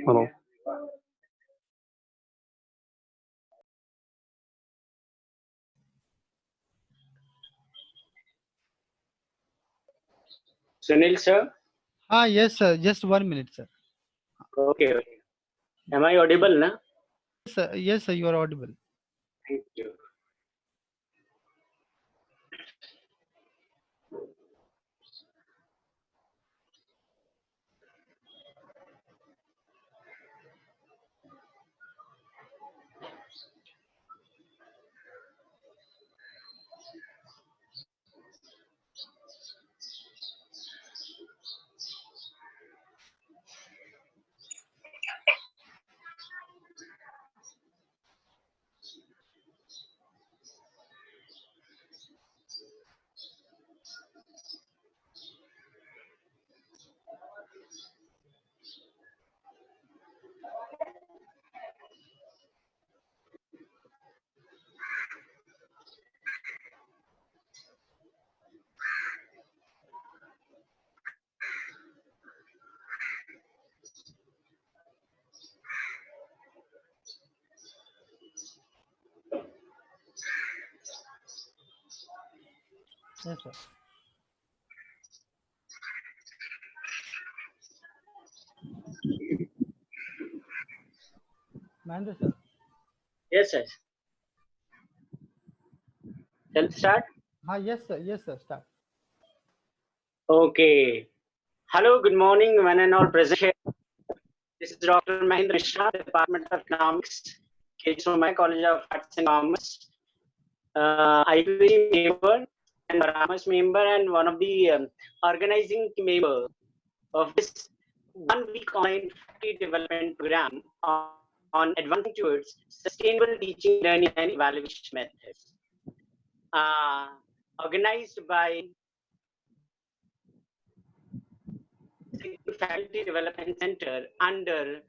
Hello. Sunil sir? Yes, sir. Just 1 minute, sir. Okay. Am I audible, na? Yes, sir. You are audible. Thank you. Yes, sir. Mahendra, sir. Yes, sir. Shall we start? Yes, sir. Yes, sir. Start. Okay. Hello, good morning, one and all present here. This is Dr. Mahendra Mishra, Department of Economics, KSOMI College of Arts and Commerce. IPC member and Ramos member and one of the organizing member of this 1 week online faculty development program on advancing towards sustainable teaching, learning and evaluation methods. Organized by Faculty Development Center under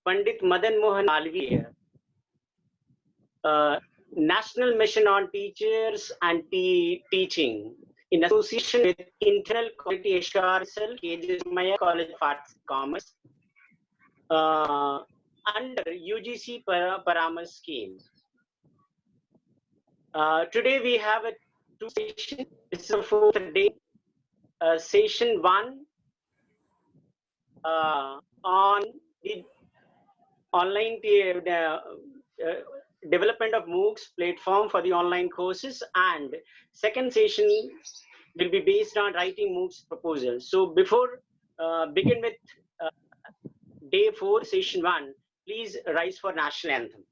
Pandit Madan Mohan Malviya, National Mission on Teachers and Teaching, in association with Internal Quality Assurance Cell, KSOMI College of Arts and Commerce, under UGC Paramas scheme. Today we have two sessions. This is the fourth day. Session 1 on the online development of MOOCs platform for the online courses, and second session will be based on writing MOOCs proposals. So before begin with day 4, session 1, please rise for national anthem.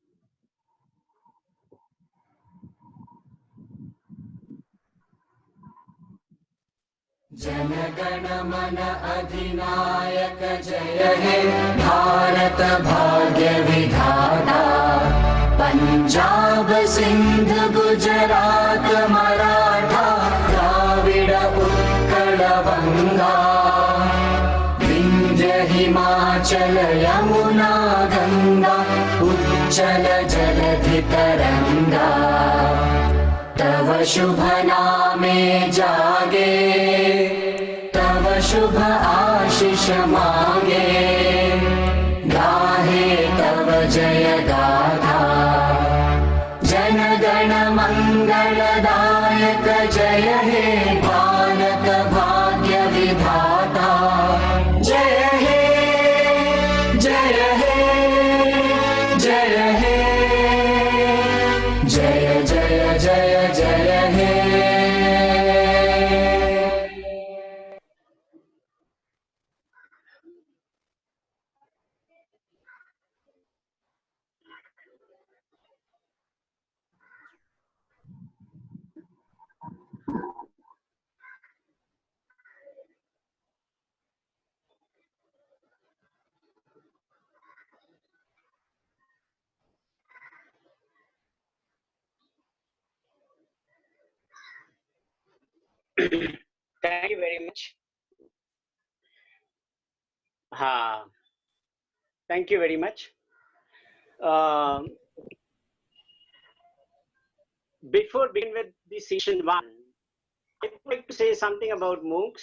Jana Gana मन अधिनायक जय हे भारत भाग्य विधाता पंजाब सिंध गुजरात मराठा द्राविड उत्कल गंगा विंध्य हिमाचल यमुना गंगा उच्चल जलधि तरंगा तव शुभ नामे जागे तव शुभ आशीष मांगे गाहे तव जय गाथा जन गण मंगलदायक जय हे भारत भाग्य विधाता जय हे जय हे जय हे जय जय जय जय हे। Thank you very much. Thank you very much. Before begin with the session 1, I would like to say something about MOOCs.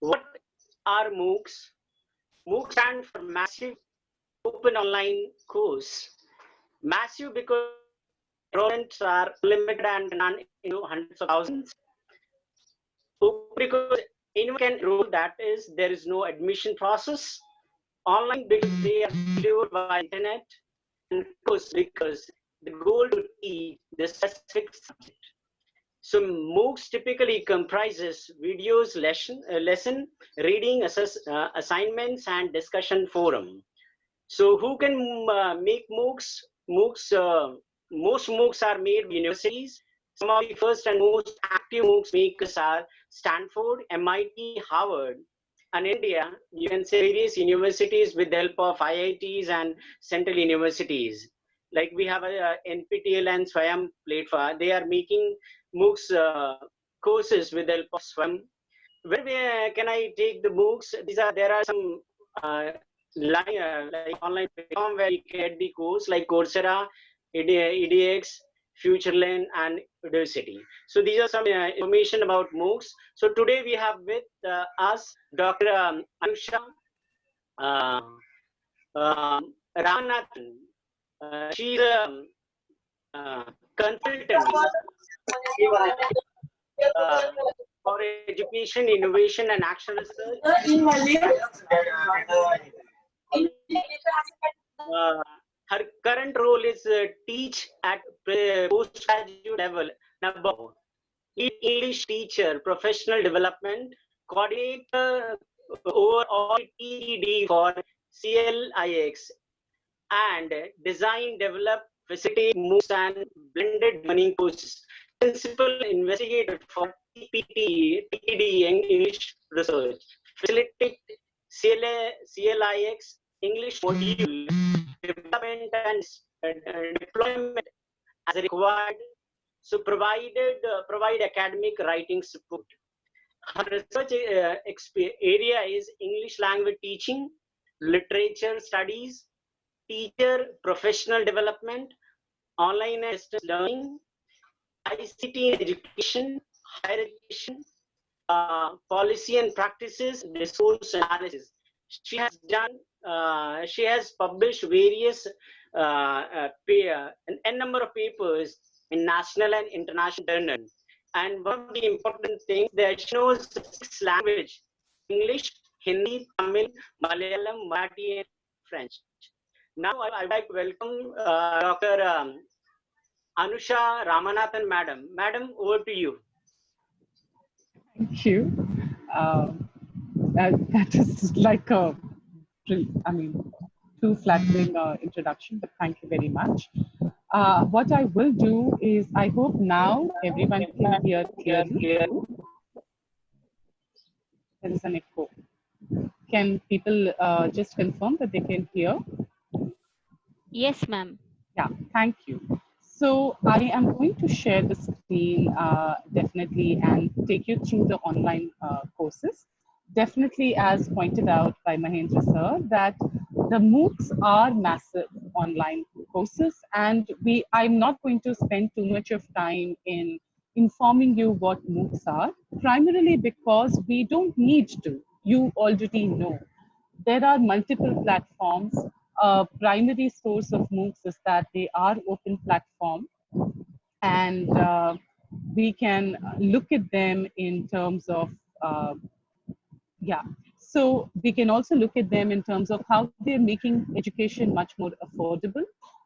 What are MOOCs? MOOCs stand for Massive Open Online Course. Massive because enrollments are limited and none hundreds of thousands. Open because anyone can enroll, that is, there is no admission process. Online because they are delivered by internet, and course because the goal to teach the specific subject. So MOOCs typically comprises videos, lesson reading, assignments, and discussion forum. So who can make MOOCs? Most MOOCs are made by universities. Some of the first and most active MOOCs makers are Stanford, MIT, Harvard. And India, you can say various universities with the help of IITs and central universities. Like we have a NPTEL and SWAYAM platform. They are making MOOCs courses with the help of SWAYAM. Where can I take the MOOCs? There are some like online platform where you get the course like Coursera, edX, FutureLearn, and Udacity. So these are some information about MOOCs. So today we have with us Dr. Anusha Ramanathan. She's a consultant for education, innovation, and action research. Her current role is teach at postgraduate level, above. English teacher, professional development, coordinator overall TED for CLIX, and design, develop, facilitate MOOCs and blended learning courses. Principal investigator for TED English research, facilitate CLIX English module development and deployment as required. So provide academic writing support. Her research area is English language teaching, literature studies, teacher professional development, online and distance learning, ICT in education, higher education, policy and practices, resource analysis. She has published various n number of papers in national and international journals. And one of the important things that she knows 6 languages: English, Hindi, Tamil, Malayalam, Marathi, and French. Now I would like to welcome Dr. Anusha Ramanathan, madam. Madam, over to you. Thank you. That is like a, too flattering introduction, but thank you very much. What I will do is, I hope now everyone can hear clearly. There is an echo. Can people just confirm that they can hear? Yes, ma'am. Yeah, thank you. So I am going to share the screen definitely and take you through the online courses. Definitely, as pointed out by Mahendra sir, that the MOOCs are massive online courses, and I'm not going to spend too much of time in informing you what MOOCs are, primarily because we don't need to. You already know. There are multiple platforms. Primary source of MOOCs is that they are open platform, and we can look at them in terms of so we can also look at them in terms of how they're making education much more affordable,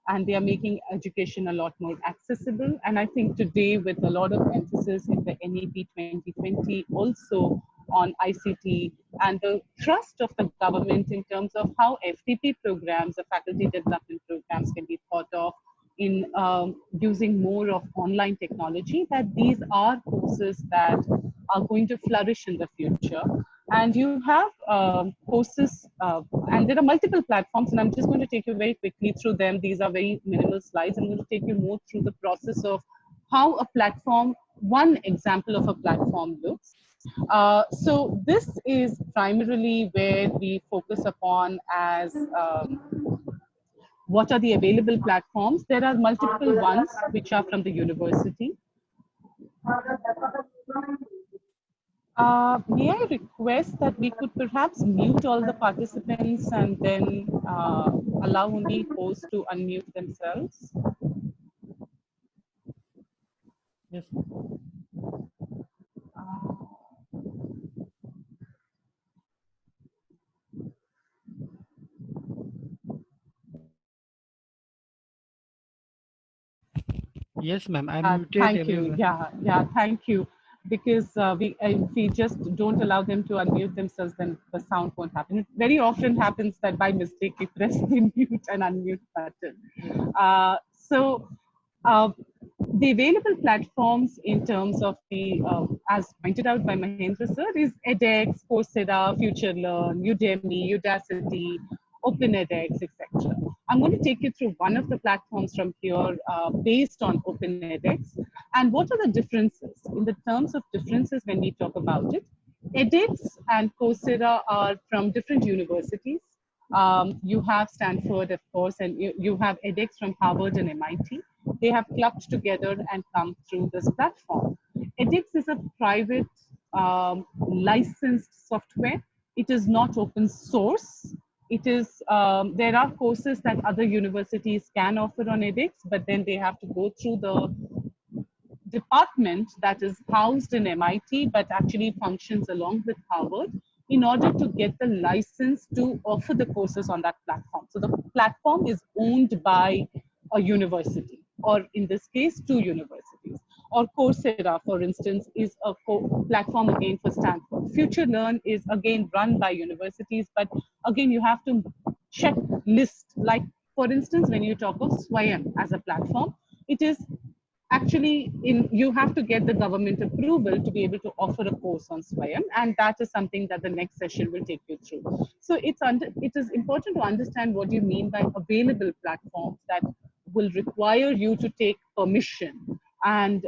and they are making education a lot more accessible. And I think today, with a lot of emphasis in the NEP 2020 also on ICT and the thrust of the government in terms of how FDP programs, the faculty development programs, can be thought of in using more of online technology, that these are courses that are going to flourish in the future. And you have courses, and there are multiple platforms, and I'm just going to take you very quickly through them. These are very minimal slides. I'm going to take you more through the process of how a platform, one example of a platform looks. So this is primarily where we focus upon as what are the available platforms. There are multiple ones which are from the university. May I request that we could perhaps mute all the participants and then allow only hosts to unmute themselves? Yes. Yes, ma'am. I muted Thank you. everyone. Yeah, thank you. Because if we just don't allow them to unmute themselves, then the sound won't happen. It very often happens that by mistake we press the mute and unmute button. So the available platforms in terms of the, as pointed out by Mahendra sir, is edX, Coursera, FutureLearn, Udemy, Udacity, Open edX, etc. I'm going to take you through one of the platforms from here based on Open edX. And what are the differences? In the terms of differences when we talk about it, edX and Coursera are from different universities. You have Stanford, of course, and you have edX from Harvard and MIT. They have clubbed together and come through this platform. edX is a private licensed software. It is not open source. It is, there are courses that other universities can offer on edX, but then they have to go through the department that is housed in MIT, but actually functions along with Harvard in order to get the license to offer the courses on that platform. So the platform is owned by a university, or in this case, two universities. Or Coursera, for instance, is a platform again for Stanford. FutureLearn is again run by universities, but again, you have to check list. Like, for instance, when you talk of Swayam as a platform, it is actually you have to get the government approval to be able to offer a course on Swayam, and that is something that the next session will take you through. So it is important to understand what you mean by available platforms that will require you to take permission and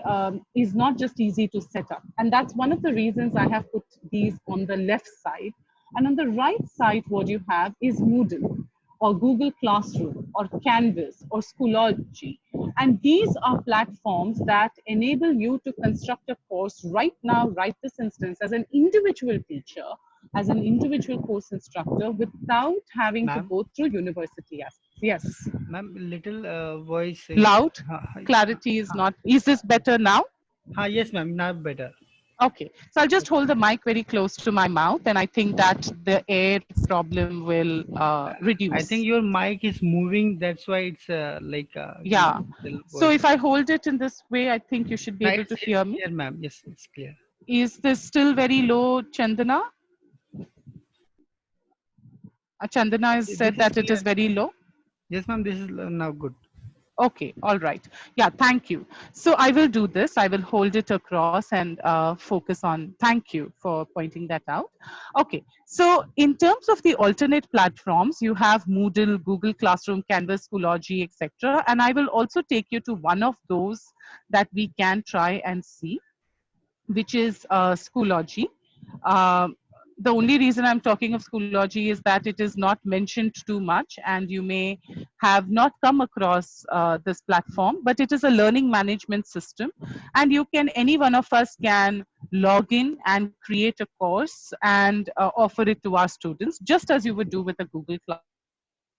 is not just easy to set up. And that's one of the reasons I have put these on the left side. And on the right side, what you have is Moodle, or Google Classroom, or Canvas, or Schoology. And these are platforms that enable you to construct a course right now, right this instance, as an individual teacher, as an individual course instructor, without having to go through university aspects. Yes. Ma'am, little voice. Loud. Clarity is not. Is this better now? Yes, ma'am. Now better. Okay, so I'll just hold the mic very close to my mouth, and I think that the air problem will reduce. I think your mic is moving. That's why it's like. Yeah. So if I hold it in this way, I think you should be able to hear me. Clear, ma'am. Yes, it's clear. Is this still very low, Chandana? Chandana has said that it is very low. Yes, ma'am. This is now good. Okay, all right. Yeah, thank you. So I will do this. I will hold it across and focus on, thank you for pointing that out. Okay, so in terms of the alternate platforms, you have Moodle, Google Classroom, Canvas, Schoology, etc. And I will also take you to one of those that we can try and see, which is Schoology. The only reason I'm talking of Schoology is that it is not mentioned too much, and you may have not come across this platform, but it is a learning management system, and you can, any one of us can log in and create a course and offer it to our students, just as you would do with a Google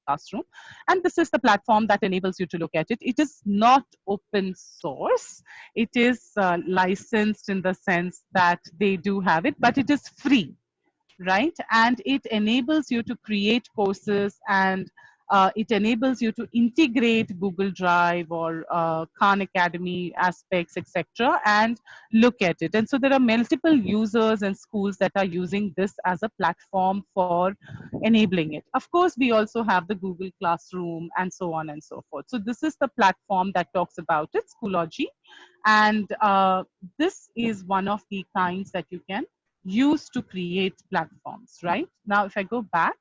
Classroom. And this is the platform that enables you to look at it. It is not open source. It is licensed in the sense that they do have it, but it is free. Right? And it enables you to create courses, and it enables you to integrate Google Drive or Khan Academy aspects, etc., and look at it. And so there are multiple users and schools that are using this as a platform for enabling it. Of course, we also have the Google Classroom and so on and so forth. So this is the platform that talks about it, Schoology. And this is one of the kinds that you can use to create platforms, right? Now, if I go back,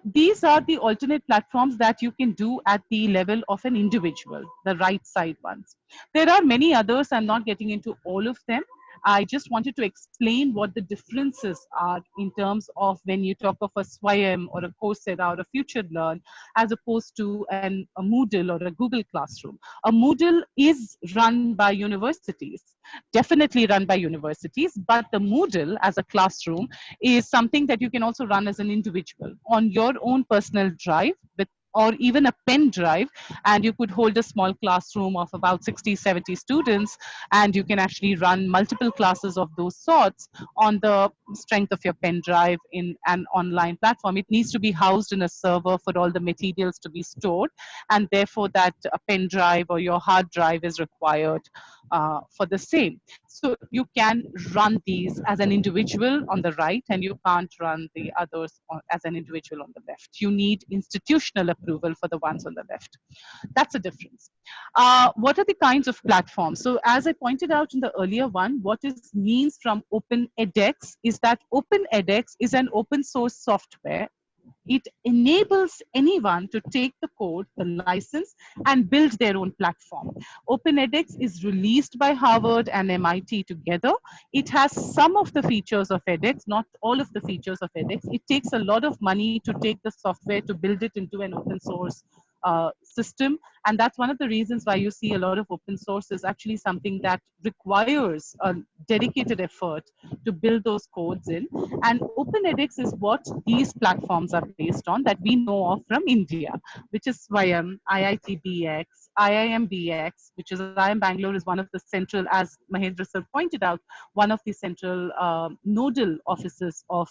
These are the alternate platforms that you can do at the level of an individual, the right side ones. There are many others. I'm not getting into all of them. I just wanted to explain what the differences are in terms of when you talk of a Swayam or a Coursera or a Future Learn, as opposed to a Moodle or a Google Classroom. A Moodle is run by universities, definitely run by universities, but the Moodle as a classroom is something that you can also run as an individual on your own personal drive with, or even a pen drive, and you could hold a small classroom of about 60, 70 students, and you can actually run multiple classes of those sorts on the strength of your pen drive in an online platform. It needs to be housed in a server for all the materials to be stored, and therefore that a pen drive or your hard drive is required for the same. So you can run these as an individual on the right, and you can't run the others as an individual on the left. You need institutional approval for the ones on the left. That's a difference. What are the kinds of platforms? So as I pointed out in the earlier one, what is means from Open edX is that Open edX is an open source software. It enables anyone to take the code, the license, and build their own platform. Open edX is released by Harvard and MIT together. It has some of the features of edX, not all of the features of edX. It takes a lot of money to take the software to build it into an open source system. And that's one of the reasons why you see a lot of open source is actually something that requires a dedicated effort to build those codes in. And Open edX is what these platforms are based on that we know of from India, which is Swayam, IIT-BX, IIM-BX, which is IIM Bangalore is one of the central, as Mahendra sir pointed out, one of the central nodal offices of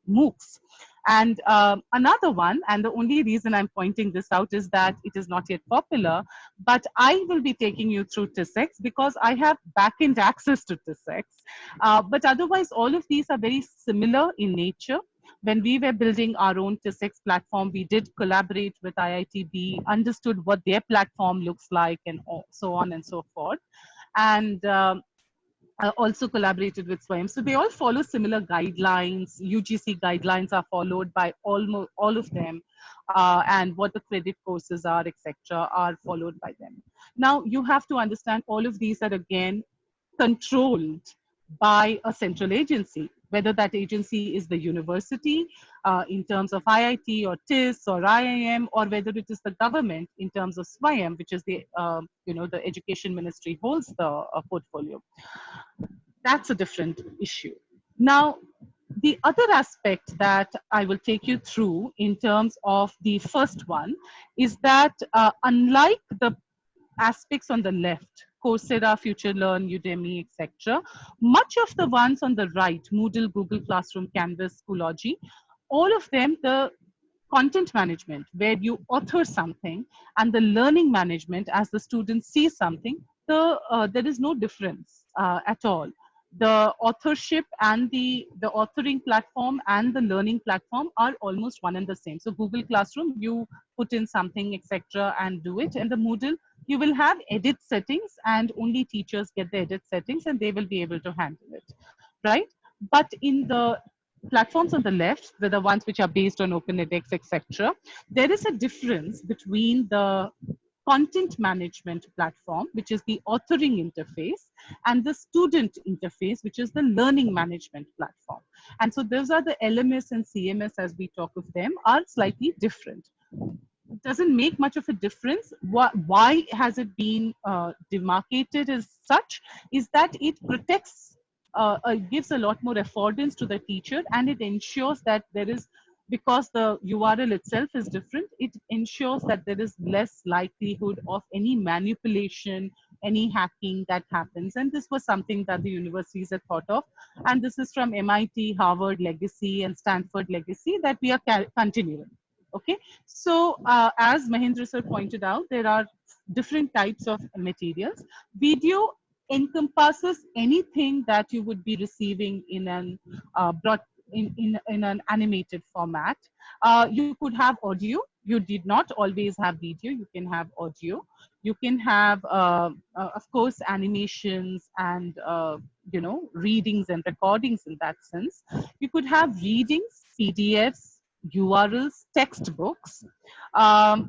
MOOCs. And another one, and the only reason I'm pointing this out is that it is not yet popular, but I will be taking you through TISX because I have backend access to TISX. But otherwise, all of these are very similar in nature. When we were building our own TISX platform, we did collaborate with IITB, understood what their platform looks like, and so on and so forth. And also collaborated with Swayam. So they all follow similar guidelines. UGC guidelines are followed by almost all of them. And what the credit courses are, etc., are followed by them. Now, you have to understand all of these are, again, controlled by a central agency, whether that agency is the university in terms of IIT or TIS or IIM, or whether it is the government in terms of Swayam, which is the, the education ministry holds the portfolio. That's a different issue. Now, the other aspect that I will take you through in terms of the first one is that unlike the aspects on the left, Coursera, Future Learn, Udemy, etc., much of the ones on the right, Moodle, Google Classroom, Canvas, Schoology, all of them, the content management, where you author something, and the learning management, as the students see something, there is no difference at all. The authorship and the authoring platform and the learning platform are almost one and the same. So Google Classroom, you put in something, etc., and do it. And the Moodle, you will have edit settings, and only teachers get the edit settings, and they will be able to handle it, right? But in the platforms on the left, the ones which are based on Open edX, etc., there is a difference between the content management platform, which is the authoring interface, and the student interface, which is the learning management platform. And so those are the LMS and CMS, as we talk of them, are slightly different. It doesn't make much of a difference. Why has it been demarcated as such is that it protects, gives a lot more affordance to the teacher, and it ensures that there is, because the URL itself is different, it ensures that there is less likelihood of any manipulation, any hacking that happens. And this was something that the universities had thought of. And this is from MIT, Harvard legacy, and Stanford legacy that we are continuing. Okay, so as Mahendra sir pointed out, there are different types of materials. Video encompasses anything that you would be receiving in an in an animated format. You could have audio. You did not always have video. You can have audio. You can have, of course, animations and readings and recordings in that sense. You could have readings, PDFs, URLs, textbooks. Of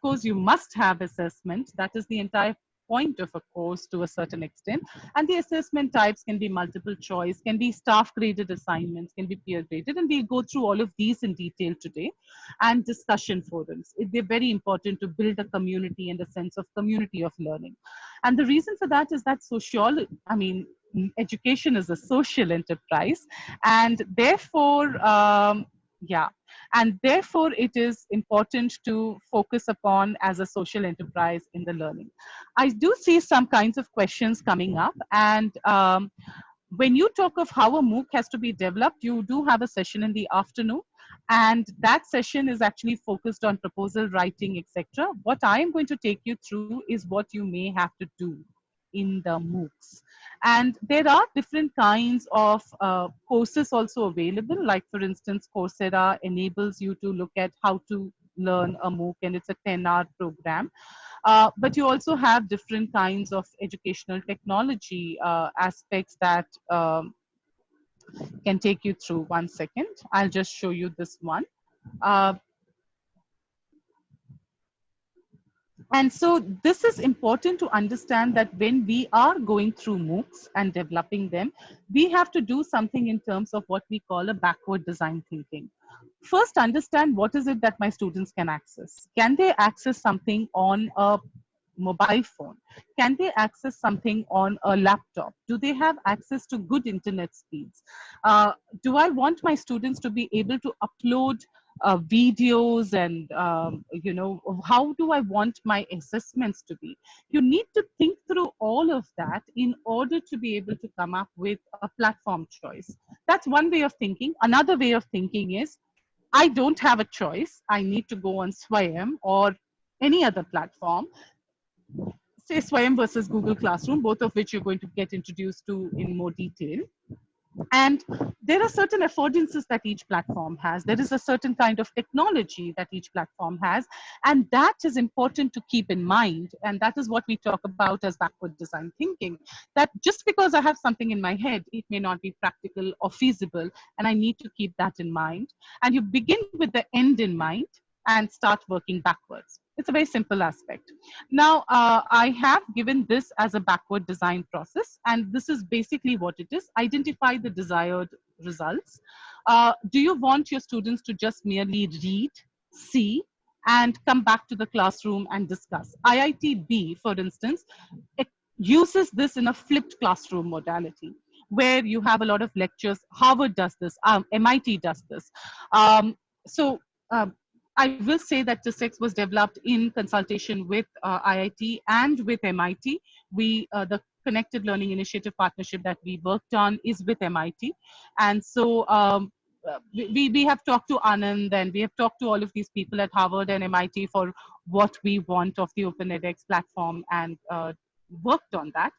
course, you must have assessment. That is the entire point of a course to a certain extent. And the assessment types can be multiple choice, can be staff graded assignments, can be peer graded. And we'll go through all of these in detail today. And discussion forums. They're very important to build a community and a sense of community of learning. And the reason for that is that education is a social enterprise, and therefore, therefore it is important to focus upon as a social enterprise in the learning. I do see some kinds of questions coming up, and when you talk of how a MOOC has to be developed, you do have a session in the afternoon, and that session is actually focused on proposal writing, etc. What I am going to take you through is what you may have to do in the MOOCs. And there are different kinds of courses also available. Like for instance, Coursera enables you to look at how to learn a MOOC, and it's a 10-hour program. But you also have different kinds of educational technology aspects that can take you through. One second, I'll just show you this one. And so this is important to understand, that when we are going through MOOCs and developing them, we have to do something in terms of what we call a backward design thinking. First, understand what is it that my students can access. Can they access something on a mobile phone? Can they access something on a laptop? Do they have access to good internet speeds? Do I want my students to be able to upload videos, and how do I want my assessments to be? You need to think through all of that in order to be able to come up with a platform choice. That's one way of thinking. Another way of thinking is, I don't have a choice. I need to go on Swayam or any other platform. Say Swayam versus Google Classroom, both of which you're going to get introduced to in more detail. And there are certain affordances that each platform has. There is a certain kind of technology that each platform has. And that is important to keep in mind. And that is what we talk about as backward design thinking. That just because I have something in my head, it may not be practical or feasible. And I need to keep that in mind. And you begin with the end in mind and start working backwards. It's a very simple aspect. Now, I have given this as a backward design process, and this is basically what it is. Identify the desired results. Do you want your students to just merely read, see, and come back to the classroom and discuss? IIT-B, for instance, it uses this in a flipped classroom modality, where you have a lot of lectures. Harvard does this, MIT does this. I will say that TISEX was developed in consultation with IIT and with MIT. The Connected Learning Initiative partnership that we worked on is with MIT. And so we have talked to Anand, and we have talked to all of these people at Harvard and MIT for what we want of the Open edX platform, and worked on that.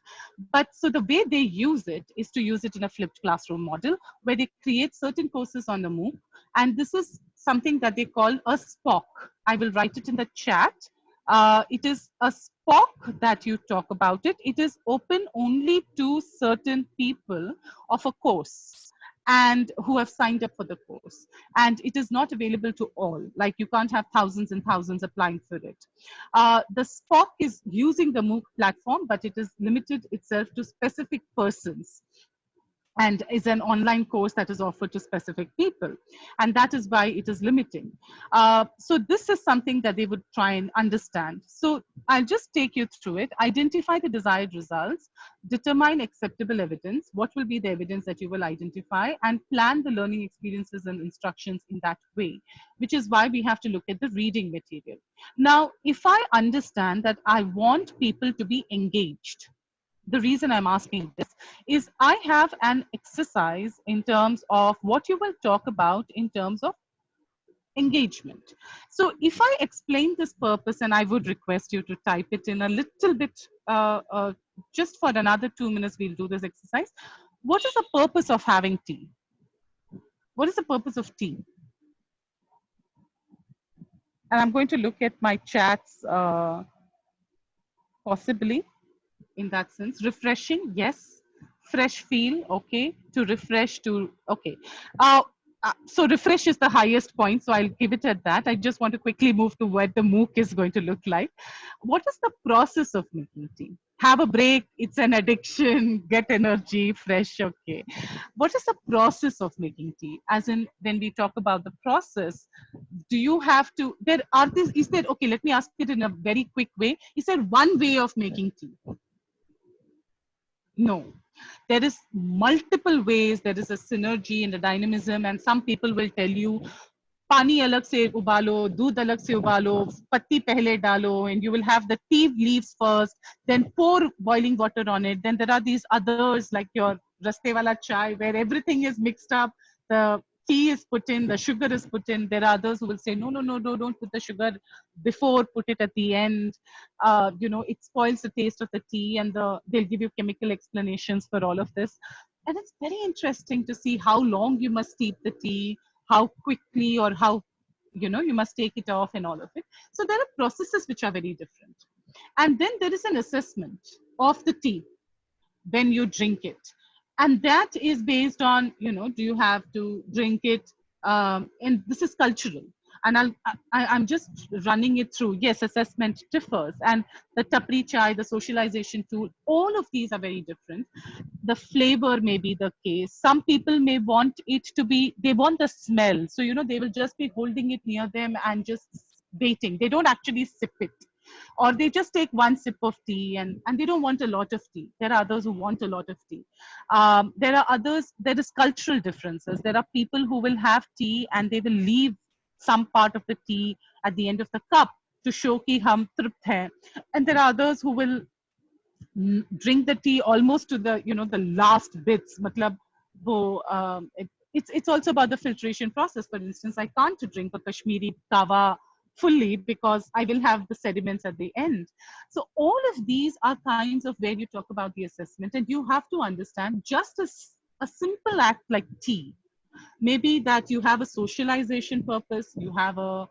But so the way they use it is to use it in a flipped classroom model, where they create certain courses on the MOOC. And this is something that they call a SPOC. I will write it in the chat. It is a SPOC that you talk about it. It is open only to certain people of a course and who have signed up for the course. And it is not available to all. Like, you can't have thousands and thousands applying for it. The SPOC is using the MOOC platform, but it is limited itself to specific persons, and is an online course that is offered to specific people. And that is why it is limiting. So this is something that they would try and understand. So I'll just take you through it. Identify the desired results, determine acceptable evidence, what will be the evidence that you will identify, and plan the learning experiences and instructions in that way, which is why we have to look at the reading material. Now, if I understand that I want people to be engaged, the reason I'm asking this is I have an exercise in terms of what you will talk about in terms of engagement. So if I explain this purpose, and I would request you to type it in a little bit, just for another 2 minutes, we'll do this exercise. What is the purpose of having tea? What is the purpose of tea? And I'm going to look at my chats, possibly. In that sense, refreshing, yes. Fresh feel, okay. To refresh, to, okay. So refresh is the highest point, so I'll give it at that. I just want to quickly move to what the MOOC is going to look like. What is the process of making tea? Have a break, it's an addiction, get energy, fresh, okay. What is the process of making tea? As in, when we talk about the process, do you have to, there are these, is there, okay, let me ask it in a very quick way. Is there one way of making tea? No. There is multiple ways. There is a synergy and a dynamism, and some people will tell you पानी अलग से उबालो, दूध अलग से उबालो, पत्ती पहले डालो, and you will have the tea leaves first, then pour boiling water on it. Then there are these others like your raste wala chai, where everything is mixed up. The tea is put in, the sugar is put in. There are others who will say, no, no, no, no, don't put the sugar before, put it at the end. It spoils the taste of the tea, and they'll give you chemical explanations for all of this. And it's very interesting to see how long you must steep the tea, how quickly or how, you must take it off and all of it. So there are processes which are very different. And then there is an assessment of the tea when you drink it. And that is based on, do you have to drink it? And this is cultural. And I'm just running it through. Yes, assessment differs. And the tapri chai, the socialization tool, all of these are very different. The flavor may be the case. Some people may want it to be, they want the smell. So, they will just be holding it near them and just waiting. They don't actually sip it. Or they just take one sip of tea and they don't want a lot of tea. There are others who want a lot of tea. There are others, there is cultural differences. There are people who will have tea and they will leave some part of the tea at the end of the cup to show ki hum tript hai. And there are others who will drink the tea almost to the, the last bits. Matlab, it's also about the filtration process. For instance, I can't drink a Kashmiri kawa fully because I will have the sediments at the end. So all of these are kinds of where you talk about the assessment, and you have to understand just a simple act like tea. Maybe that you have a socialization purpose, you have a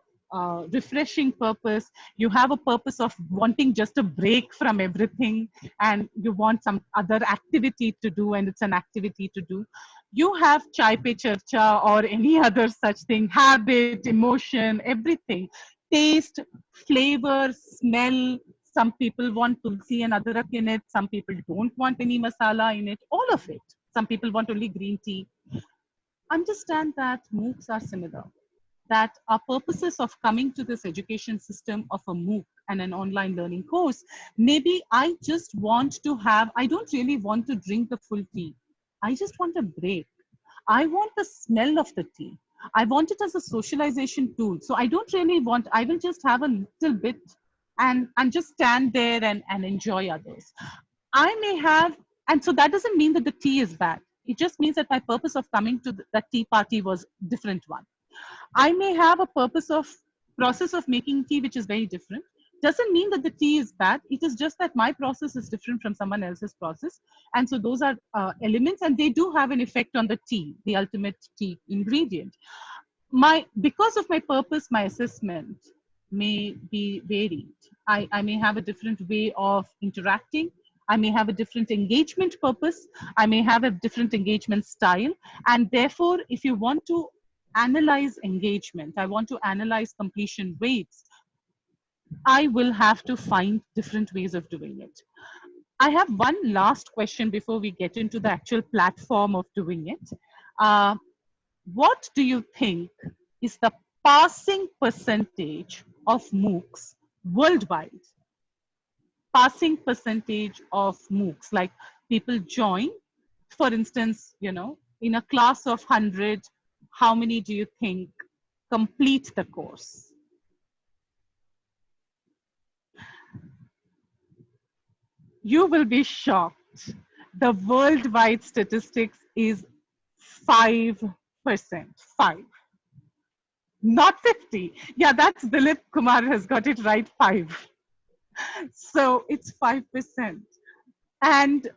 refreshing purpose, you have a purpose of wanting just a break from everything, and you want some other activity to do, and it's an activity to do. You have chai pe charcha or any other such thing, habit, emotion, everything. Taste, flavor, smell. Some people want tulsi and adrak in it. Some people don't want any masala in it. All of it. Some people want only green tea. Understand that MOOCs are similar. That our purposes of coming to this education system of a MOOC and an online learning course, maybe I just want to have, I don't really want to drink the full tea. I just want a break. I want the smell of the tea. I want it as a socialization tool. So I don't really want, I will just have a little bit and just stand there and enjoy others. I may have, and so that doesn't mean that the tea is bad. It just means that my purpose of coming to that tea party was a different one. I may have a process of making tea, which is very different. Doesn't mean that the tea is bad. It is just that my process is different from someone else's process. And so those are elements, and they do have an effect on the tea, the ultimate tea ingredient. Because of my purpose, my assessment may be varied. I may have a different way of interacting. I may have a different engagement purpose. I may have a different engagement style. And therefore, if you want to analyze engagement, I want to analyze completion rates, I will have to find different ways of doing it. I have one last question before we get into the actual platform of doing it. What do you think is the passing percentage of MOOCs worldwide? Passing percentage of MOOCs, like people join, for instance, in a class of 100, how many do you think complete the course? You will be shocked. The worldwide statistics is 5%. 5. Not 50. Yeah, that's Dilip Kumar has got it right, 5. So it's 5%. And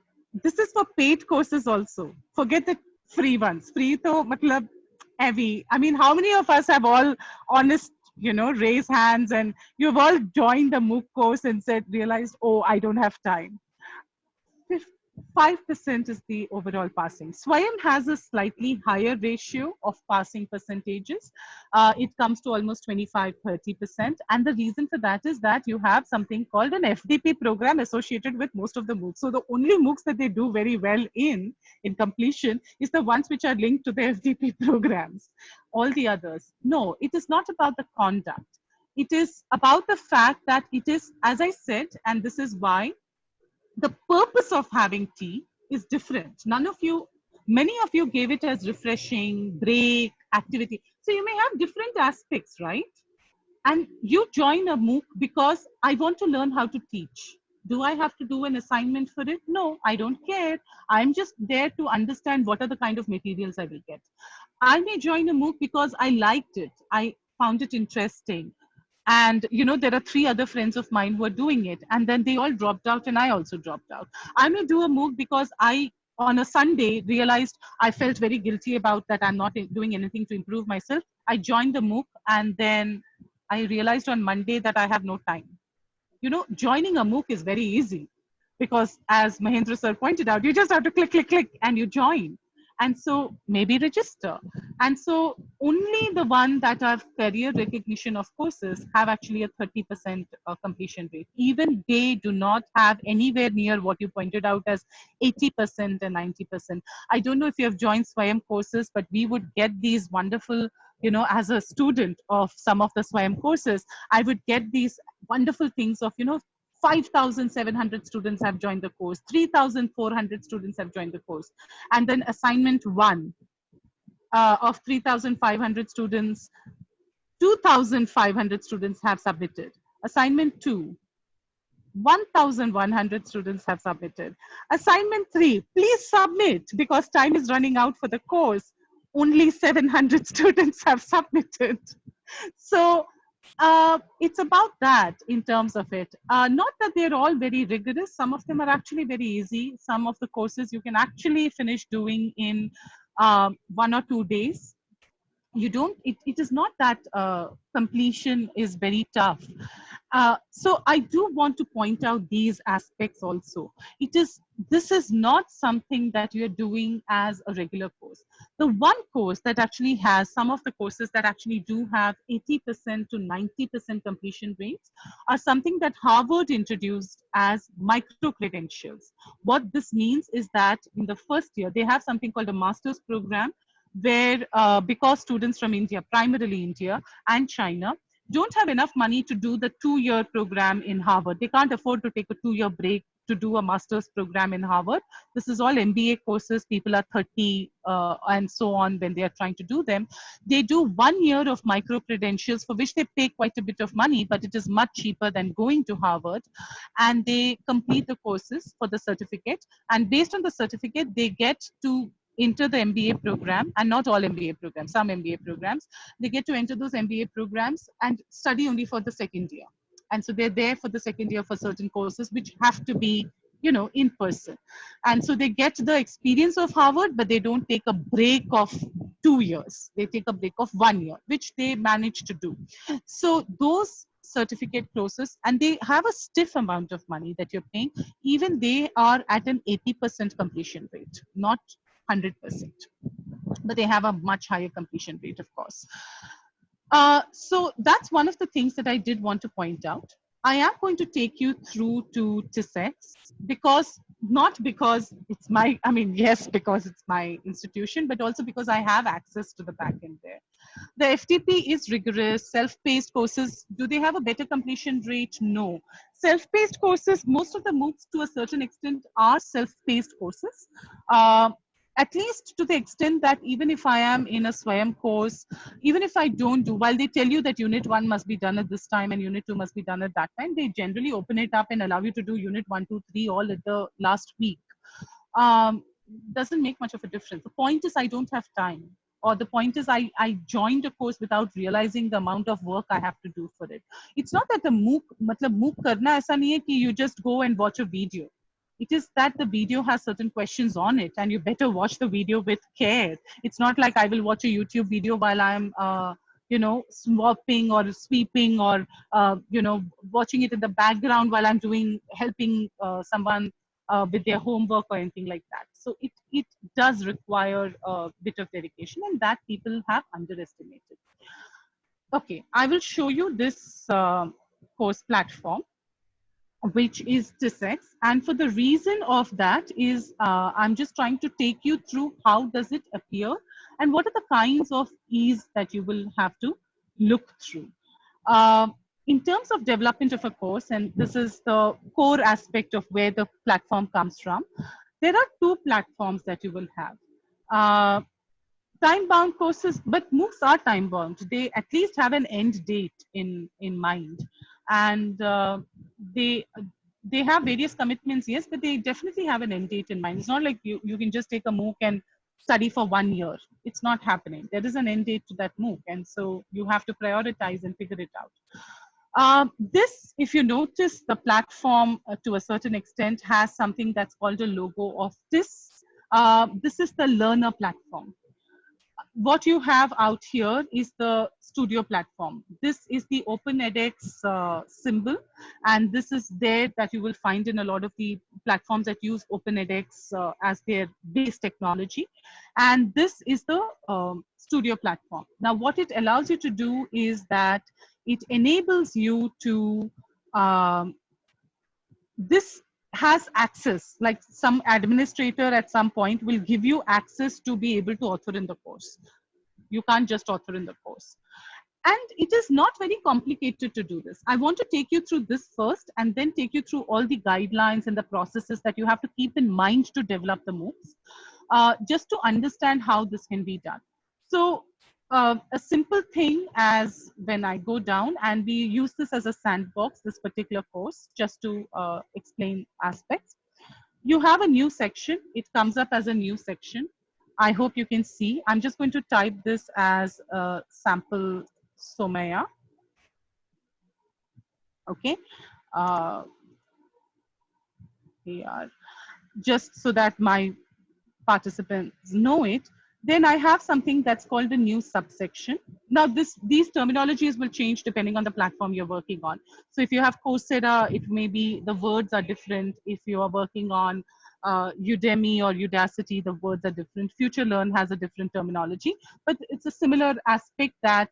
this is for paid courses also. Forget the free ones. Free to matlab heavy. I mean, how many of us have all honest, raise hands, and you've all joined the MOOC course and realized, oh, I don't have time. 5% is the overall passing. Swayam has a slightly higher ratio of passing percentages. It comes to almost 25-30%. And the reason for that is that you have something called an FDP program associated with most of the MOOCs. So the only MOOCs that they do very well in completion is the ones which are linked to the FDP programs. All the others, no, it is not about the conduct. It is about the fact that it is, as I said, and this is why the purpose of having tea is different. Many of you gave it as refreshing, break, activity. So you may have different aspects, right? And you join a MOOC because I want to learn how to teach. Do I have to do an assignment for it? No, I don't care. I'm just there to understand what are the kind of materials I will get. I may join a MOOC because I liked it. I found it interesting. And there are 3 other friends of mine who are doing it, and then they all dropped out and I also dropped out. I may do a MOOC because I on a Sunday realized I felt very guilty about that I'm not doing anything to improve myself. I joined the MOOC and then I realized on Monday that I have no time. Joining a MOOC is very easy because, as Mahendra sir pointed out, you just have to click and you join. And so maybe register. And so only the one that are career recognition of courses have actually a 30% completion rate. Even they do not have anywhere near what you pointed out as 80% and 90%. I don't know if you have joined Swayam courses, but we would get these wonderful, as a student of some of the Swayam courses, I would get these wonderful things of, 5,700 students have joined the course, 3,400 students have joined the course. And then assignment 1 of 3,500 students, 2,500 students have submitted. Assignment 2, 1,100 students have submitted. Assignment 3, please submit because time is running out for the course. Only 700 students have submitted. So it's about that in terms of it. Not that they're all very rigorous. Some of them are actually very easy. Some of the courses you can actually finish doing in 1 or 2 days. It is not that completion is very tough. So I do want to point out these aspects also. This is not something that you're doing as a regular course. The one course that actually has some of the courses that actually do have 80% to 90% completion rates are something that Harvard introduced as micro-credentials. What this means is that in the first year, they have something called a master's program where because students from India, primarily India and China, don't have enough money to do the 2-year program in Harvard. They can't afford to take a 2-year break to do a master's program in Harvard. This is all MBA courses. People are 30 and so on when they are trying to do them. They do 1 year of micro credentials for which they pay quite a bit of money, but it is much cheaper than going to Harvard. And they complete the courses for the certificate. And based on the certificate, they get to enter the MBA program, and not all MBA programs, some MBA programs. They get to enter those MBA programs and study only for the second year. And so they're there for the second year for certain courses, which have to be, in person. And so they get the experience of Harvard, but they don't take a break of 2 years. They take a break of 1 year, which they manage to do. So those certificate courses, and they have a stiff amount of money that you're paying, even they are at an 80% completion rate, not 100%, but they have a much higher completion rate, of course. So that's one of the things that I did want to point out. I am going to take you through to TISEX not because it's my, yes, because it's my institution, but also because I have access to the backend there. The FTP is rigorous. Self-paced courses, do they have a better completion rate? No. Self-paced courses, most of the MOOCs to a certain extent are self-paced courses. At least to the extent that even if I am in a Swayam course, even if I don't do, while they tell you that unit 1 must be done at this time and unit 2 must be done at that time, they generally open it up and allow you to do unit 1, 2, 3 all at the last week. Doesn't make much of a difference. The point is I don't have time. Or the point is I joined a course without realizing the amount of work I have to do for it. It's not that the MOOC, MOOC karna aisa nahi hai ki you just go and watch a video. It is that the video has certain questions on it and you better watch the video with care. It's not like I will watch a YouTube video while I'm, swapping or sweeping or, watching it in the background while I'm helping someone with their homework or anything like that. So it does require a bit of dedication, and that people have underestimated. Okay, I will show you this course platform, which is TISX. And for the reason of that is I'm just trying to take you through how does it appear and what are the kinds of ease that you will have to look through. In terms of development of a course, and this is the core aspect of where the platform comes from, there are two platforms that you will have. Time-bound courses, but MOOCs are time-bound. They at least have an end date in mind. And they have various commitments, yes, but they definitely have an end date in mind. It's not like you can just take a MOOC and study for 1 year. It's not happening. There is an end date to that MOOC, and so you have to prioritize and figure it out. This, if you notice, the platform to a certain extent has something that's called a logo of this. This is the learner platform. What you have out here is the studio platform. This is the Open edX symbol, and this is there that you will find in a lot of the platforms that use Open edX as their base technology. And this is the studio platform. Now, what it allows you to do is that it enables you to, this has access, like some administrator at some point will give you access to be able to author in the course. You can't just author in the course. And it is not very complicated to do this. I want to take you through this first and then take you through all the guidelines and the processes that you have to keep in mind to develop the MOOCs, just to understand how this can be done. So a simple thing as when I go down, and we use this as a sandbox, this particular course, just to explain aspects. You have a new section. It comes up as a new section. I hope you can see. I'm just going to type this as a sample Somaya. Okay. Here, just so that my participants know it. Then I have something that's called a new subsection. Now these terminologies will change depending on the platform you're working on. So if you have Coursera, it may be the words are different. If you are working on Udemy or Udacity, the words are different. FutureLearn has a different terminology, but it's a similar aspect that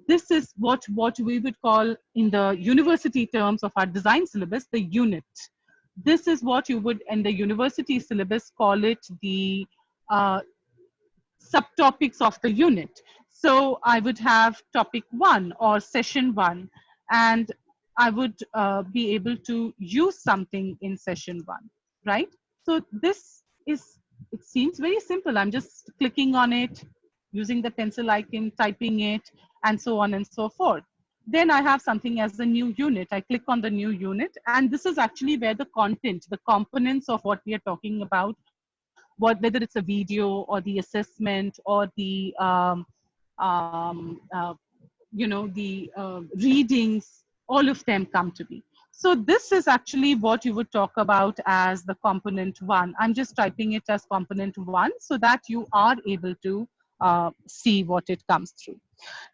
this is what we would call in the university terms of our design syllabus, the unit. This is what you would in the university syllabus call it the subtopics of the unit. So I would have topic 1 or session 1, and I would be able to use something in session 1, right? So this is, it seems very simple. I'm just clicking on it, using the pencil icon, typing it, and so on and so forth. Then I have something as a new unit. I click on the new unit, and this is actually where the content, the components of what we are talking about, whether it's a video or the assessment or the readings, all of them come to be. So this is actually what you would talk about as the component 1. I'm just typing it as component 1 so that you are able to see what it comes through.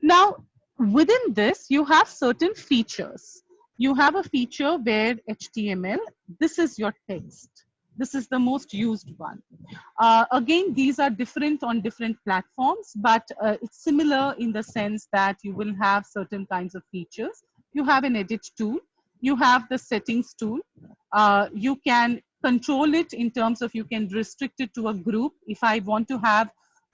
Now, within this, you have certain features. You have a feature where HTML, this is your text. This is the most used one. Again, these are different on different platforms, but it's similar in the sense that you will have certain kinds of features. You have an edit tool. You have the settings tool. You can control it in terms of you can restrict it to a group. If I want to have,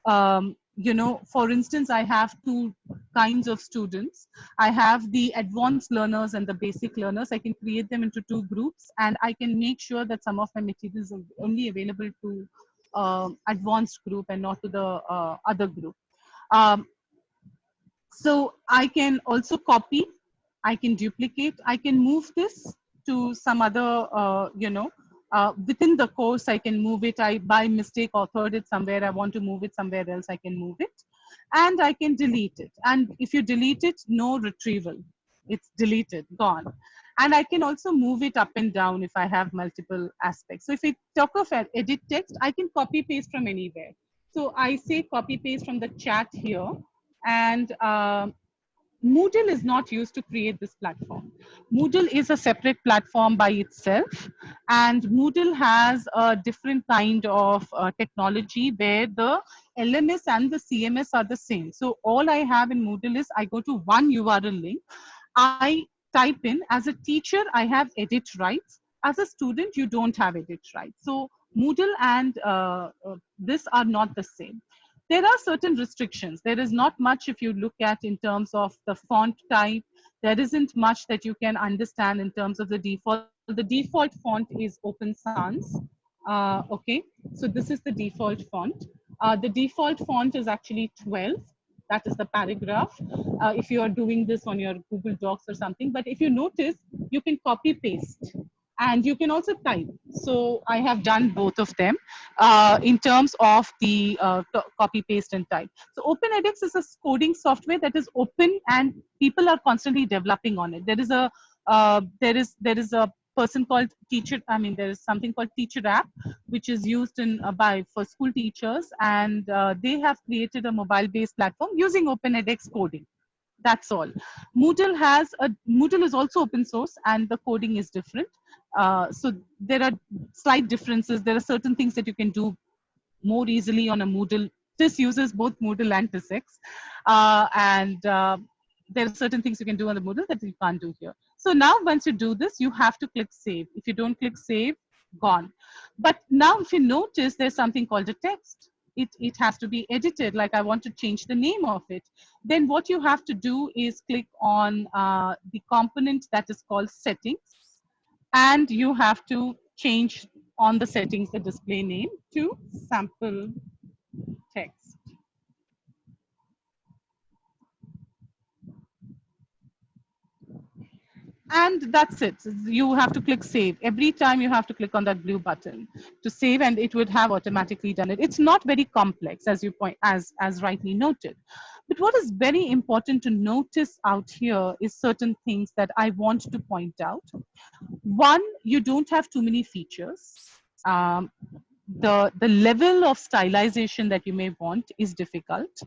for instance, I have 2 kinds of students. I have the advanced learners and the basic learners. I can create them into 2 groups, and I can make sure that some of my materials are only available to advanced group and not to the other group. So I can also copy, I can duplicate, I can move this to some other, within the course, I can move it. I, by mistake, authored it somewhere. I want to move it somewhere else. I can move it. And I can delete it. And if you delete it, no retrieval. It's deleted, gone. And I can also move it up and down if I have multiple aspects. So if we talk of edit text, I can copy paste from anywhere. So I say copy paste from the chat here. And Moodle is not used to create this platform. Moodle is a separate platform by itself, and Moodle has a different kind of technology where the LMS and the CMS are the same. So all I have in Moodle is I go to one URL link, I type in, as a teacher, I have edit rights. As a student, you don't have edit rights. So Moodle and this are not the same. There are certain restrictions. There is not much if you look at in terms of the font type. There isn't much that you can understand in terms of the default. The default font is Open Sans. Okay, so this is the default font. The default font is actually 12. That is the paragraph. If you are doing this on your Google Docs or something, but if you notice, you can copy paste. And you can also type. So I have done both of them in terms of the copy, paste, and type. So OpenEdX is a coding software that is open, and people are constantly developing on it. There is a person called Teacher. I mean, there is something called Teacher App, which is used in for school teachers, and they have created a mobile-based platform using OpenEdX coding. That's all. Moodle is also open source, and the coding is different. So there are slight differences. There are certain things that you can do more easily on a Moodle. This uses both Moodle and TISX. There are certain things you can do on the Moodle that you can't do here. So now once you do this, you have to click save. If you don't click save, gone. But now if you notice, there's something called a text. It has to be edited, like I want to change the name of it. Then what you have to do is click on the component that is called settings, and you have to change on the settings the display name to sample text. And that's it. You have to click save. Every time you have to click on that blue button to save, and it would have automatically done it. It's not very complex, as you as rightly noted. But what is very important to notice out here is certain things that I want to point out. One, you don't have too many features. The level of stylization that you may want is difficult.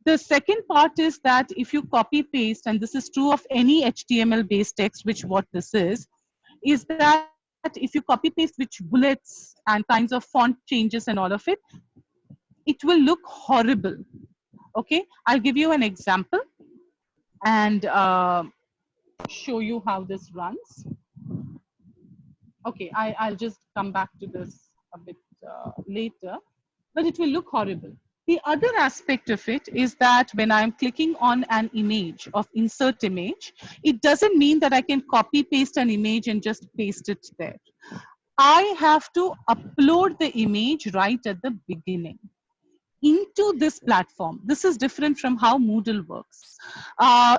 The second part is that if you copy paste, and this is true of any HTML based text, which what this is that if you copy paste which bullets and kinds of font changes and all of it, it will look horrible. Okay, I'll give you an example and show you how this runs. Okay, I'll just come back to this a bit later, but it will look horrible. The other aspect of it is that when I'm clicking on an image of insert image, it doesn't mean that I can copy paste an image and just paste it there. I have to upload the image right at the beginning into this platform. This is different from how Moodle works.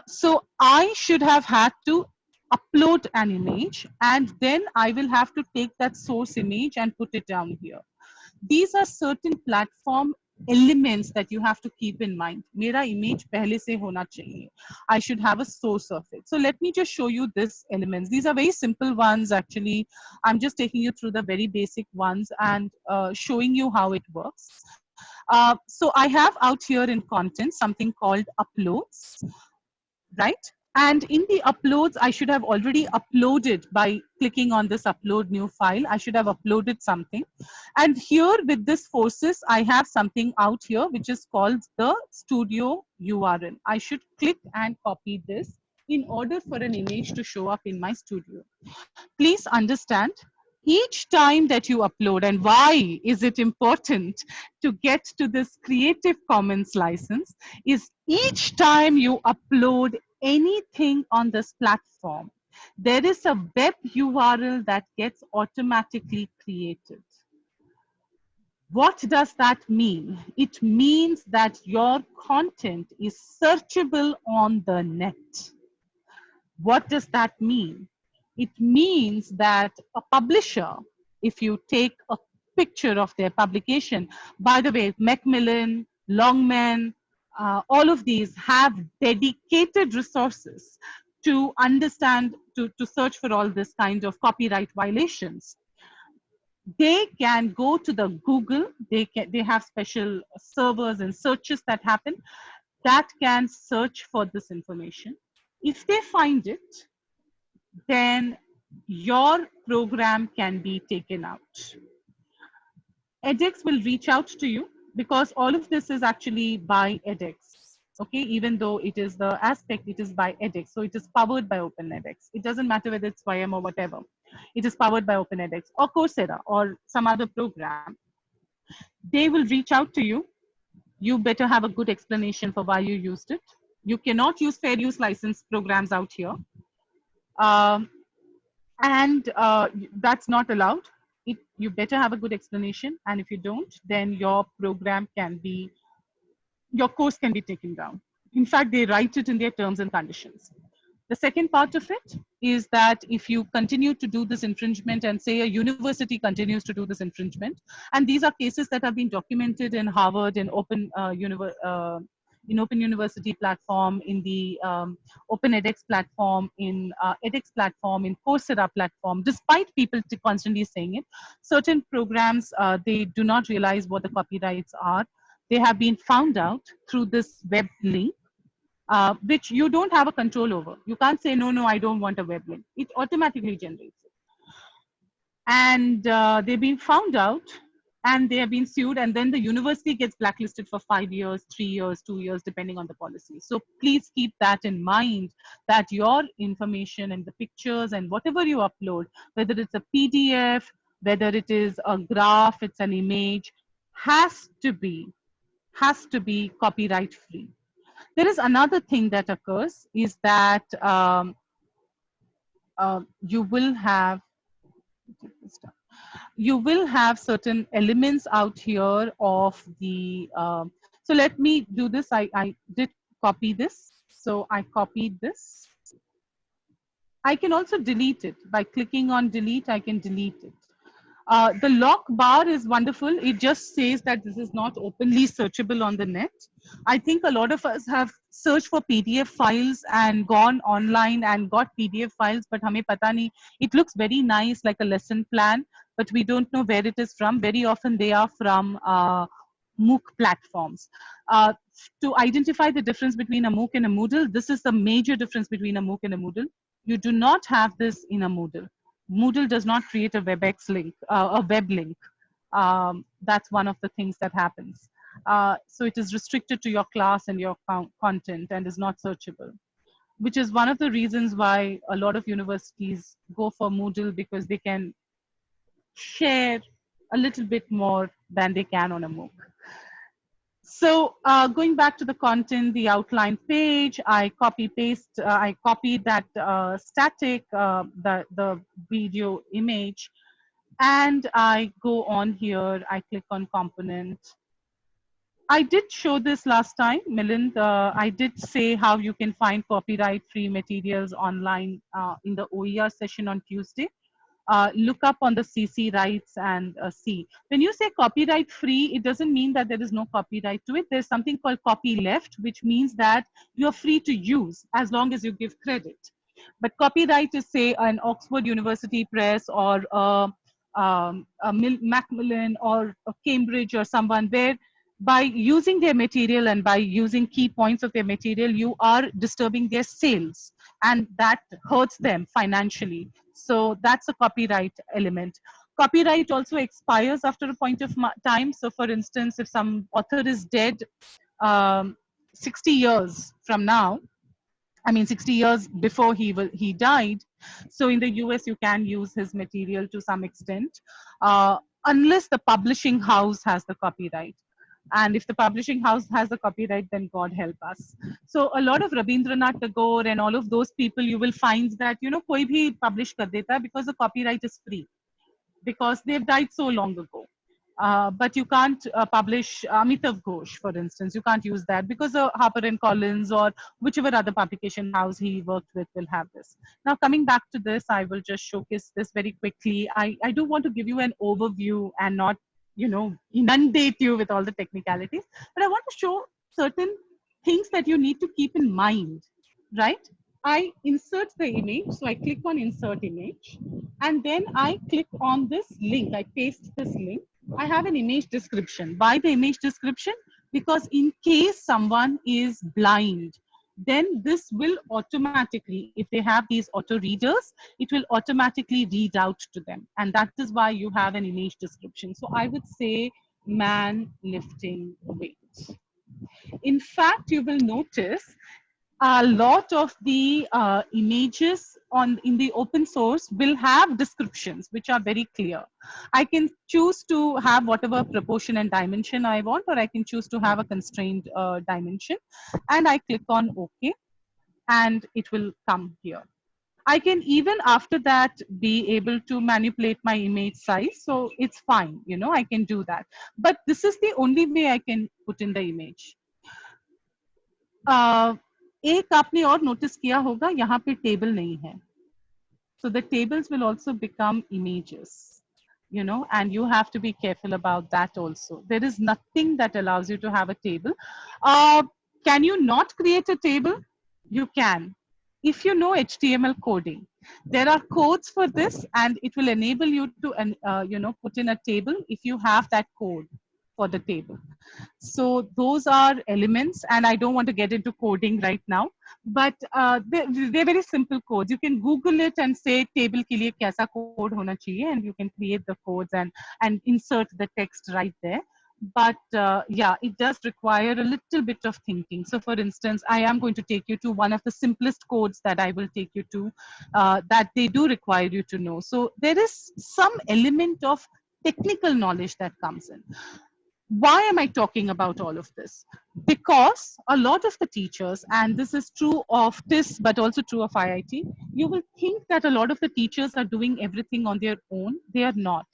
So I should have had to upload an image, and then I will have to take that source image and put it down here. These are certain platform elements that you have to keep in mind. Mera image pehle se hona chahiye. I should have a source of it. So let me just show you these elements. These are very simple ones actually. I'm just taking you through the very basic ones and showing you how it works. So I have out here in content something called uploads, right? And in the uploads, I should have already uploaded by clicking on this upload new file. I should have uploaded something. And here with this forces, I have something out here, which is called the studio URL. I should click and copy this in order for an image to show up in my studio. Please understand, each time that you upload, and why is it important to get to this Creative Commons license, is each time you upload anything on this platform, there is a web URL that gets automatically created. What does that mean? It means that your content is searchable on the net. What does that mean? It means that a publisher, if you take a picture of their publication, by the way, Macmillan, Longman, all of these have dedicated resources to understand, to search for all this kind of copyright violations. They can go to the Google, they have special servers and searches that happen. that can search for this information. If they find it, then your program can be taken out. edX will reach out to you because all of this is actually by edX. Okay, even though it is the aspect, it is by edX. So it is powered by OpenEdX. It doesn't matter whether it's YM or whatever. It is powered by OpenEdX or Coursera or some other program. They will reach out to you. You better have a good explanation for why you used it. You cannot use fair use license programs out here. That's not allowed. You better have a good explanation. And if you don't, then your program can be, your course can be taken down. In fact, they write it in their terms and conditions. The second part of it is that if you continue to do this infringement and say a university continues to do this infringement, and these are cases that have been documented in Harvard, in Open University platform, in the Open edX platform, in edX platform, in Coursera platform, despite people constantly saying it, certain programs, they do not realize what the copyrights are. They have been found out through this web link, which you don't have a control over. You can't say, no, I don't want a web link. It automatically generates it. And they've been found out and they have been sued, and then the university gets blacklisted for 5 years, 3 years, 2 years, depending on the policy. So please keep that in mind, that your information and the pictures and whatever you upload, whether it's a PDF, whether it is a graph, it's an image, has to be copyright free. There is another thing that occurs is that you will have certain elements out here of the, so let me do this. I did copy this. So I copied this. I can also delete it. By clicking on delete, I can delete it. The lock bar is wonderful. It just says that this is not openly searchable on the net. I think a lot of us have searched for PDF files and gone online and got PDF files, but hame pata nahi. It looks very nice, like a lesson plan, but we don't know where it is from. Very often they are from MOOC platforms. To identify the difference between a MOOC and a Moodle, this is the major difference between a MOOC and a Moodle. You do not have this in a Moodle. Moodle does not create a WebEx link, a web link. That's one of the things that happens. So it is restricted to your class and your content and is not searchable, which is one of the reasons why a lot of universities go for Moodle, because they can share a little bit more than they can on a MOOC. So going back to the content, the outline page, I copied that static, the video image, and I go on here, I click on component. I did show this last time, Milind. I did say how you can find copyright-free materials online in the OER session on Tuesday. Look up on the CC rights and see. When you say copyright free, it doesn't mean that there is no copyright to it. There's something called copy left, which means that you're free to use as long as you give credit. But copyright is, say, an Oxford University Press or Macmillan or a Cambridge or someone, where by using their material and by using key points of their material, you are disturbing their sales, and that hurts them financially. So that's a copyright element. Copyright also expires after a point of time. So for instance, if some author is dead 60 years from now, 60 years before he died. So in the US, you can use his material to some extent, unless the publishing house has the copyright. And if the publishing house has the copyright, then God help us. So a lot of Rabindranath Tagore and all of those people, you will find that, koi bhi publish kar deta, because the copyright is free, because they've died so long ago. But you can't publish Amitav Ghosh, for instance. You can't use that because Harper and Collins or whichever other publication house he worked with will have this. Now, coming back to this, I will just showcase this very quickly. I do want to give you an overview and not inundate you with all the technicalities, but I want to show certain things that you need to keep in mind, right? I insert the image, so I click on insert image, and then I click on this link, I paste this link. I have an image description. By the image description, because in case someone is blind, then this will automatically, if they have these auto readers, it will automatically read out to them. And that is why you have an image description. So I would say man lifting weights. In fact, you will notice a lot of the images in the open source will have descriptions which are very clear. I can choose to have whatever proportion and dimension I want, or I can choose to have a constrained dimension, and I click on OK, and it will come here. I can even after that be able to manipulate my image size, so it's fine, you know, I can do that. But this is the only way I can put in the image. एक आपने और notice किया होगा, यहाँ पे table नहीं है. So the tables will also become images, you know, and you have to be careful about that also. There is nothing that allows you to have a table. Can you not create a table? You can. If you know HTML coding, there are codes for this, and it will enable you to, you know, put in a table if you have that code for the table. So those are elements, and I don't want to get into coding right now, but they're very simple codes. You can Google it and say table ke liye kaisa code hona chahiye, and you can create the codes and insert the text right there. But yeah, it does require a little bit of thinking. So for instance, I am going to take you to one of the simplest codes that I will take you to, that they do require you to know. So there is some element of technical knowledge that comes in. Why am I talking about all of this? Because a lot of the teachers, and this is true of TIS, but also true of IIT, you will think that a lot of the teachers are doing everything on their own. They are not.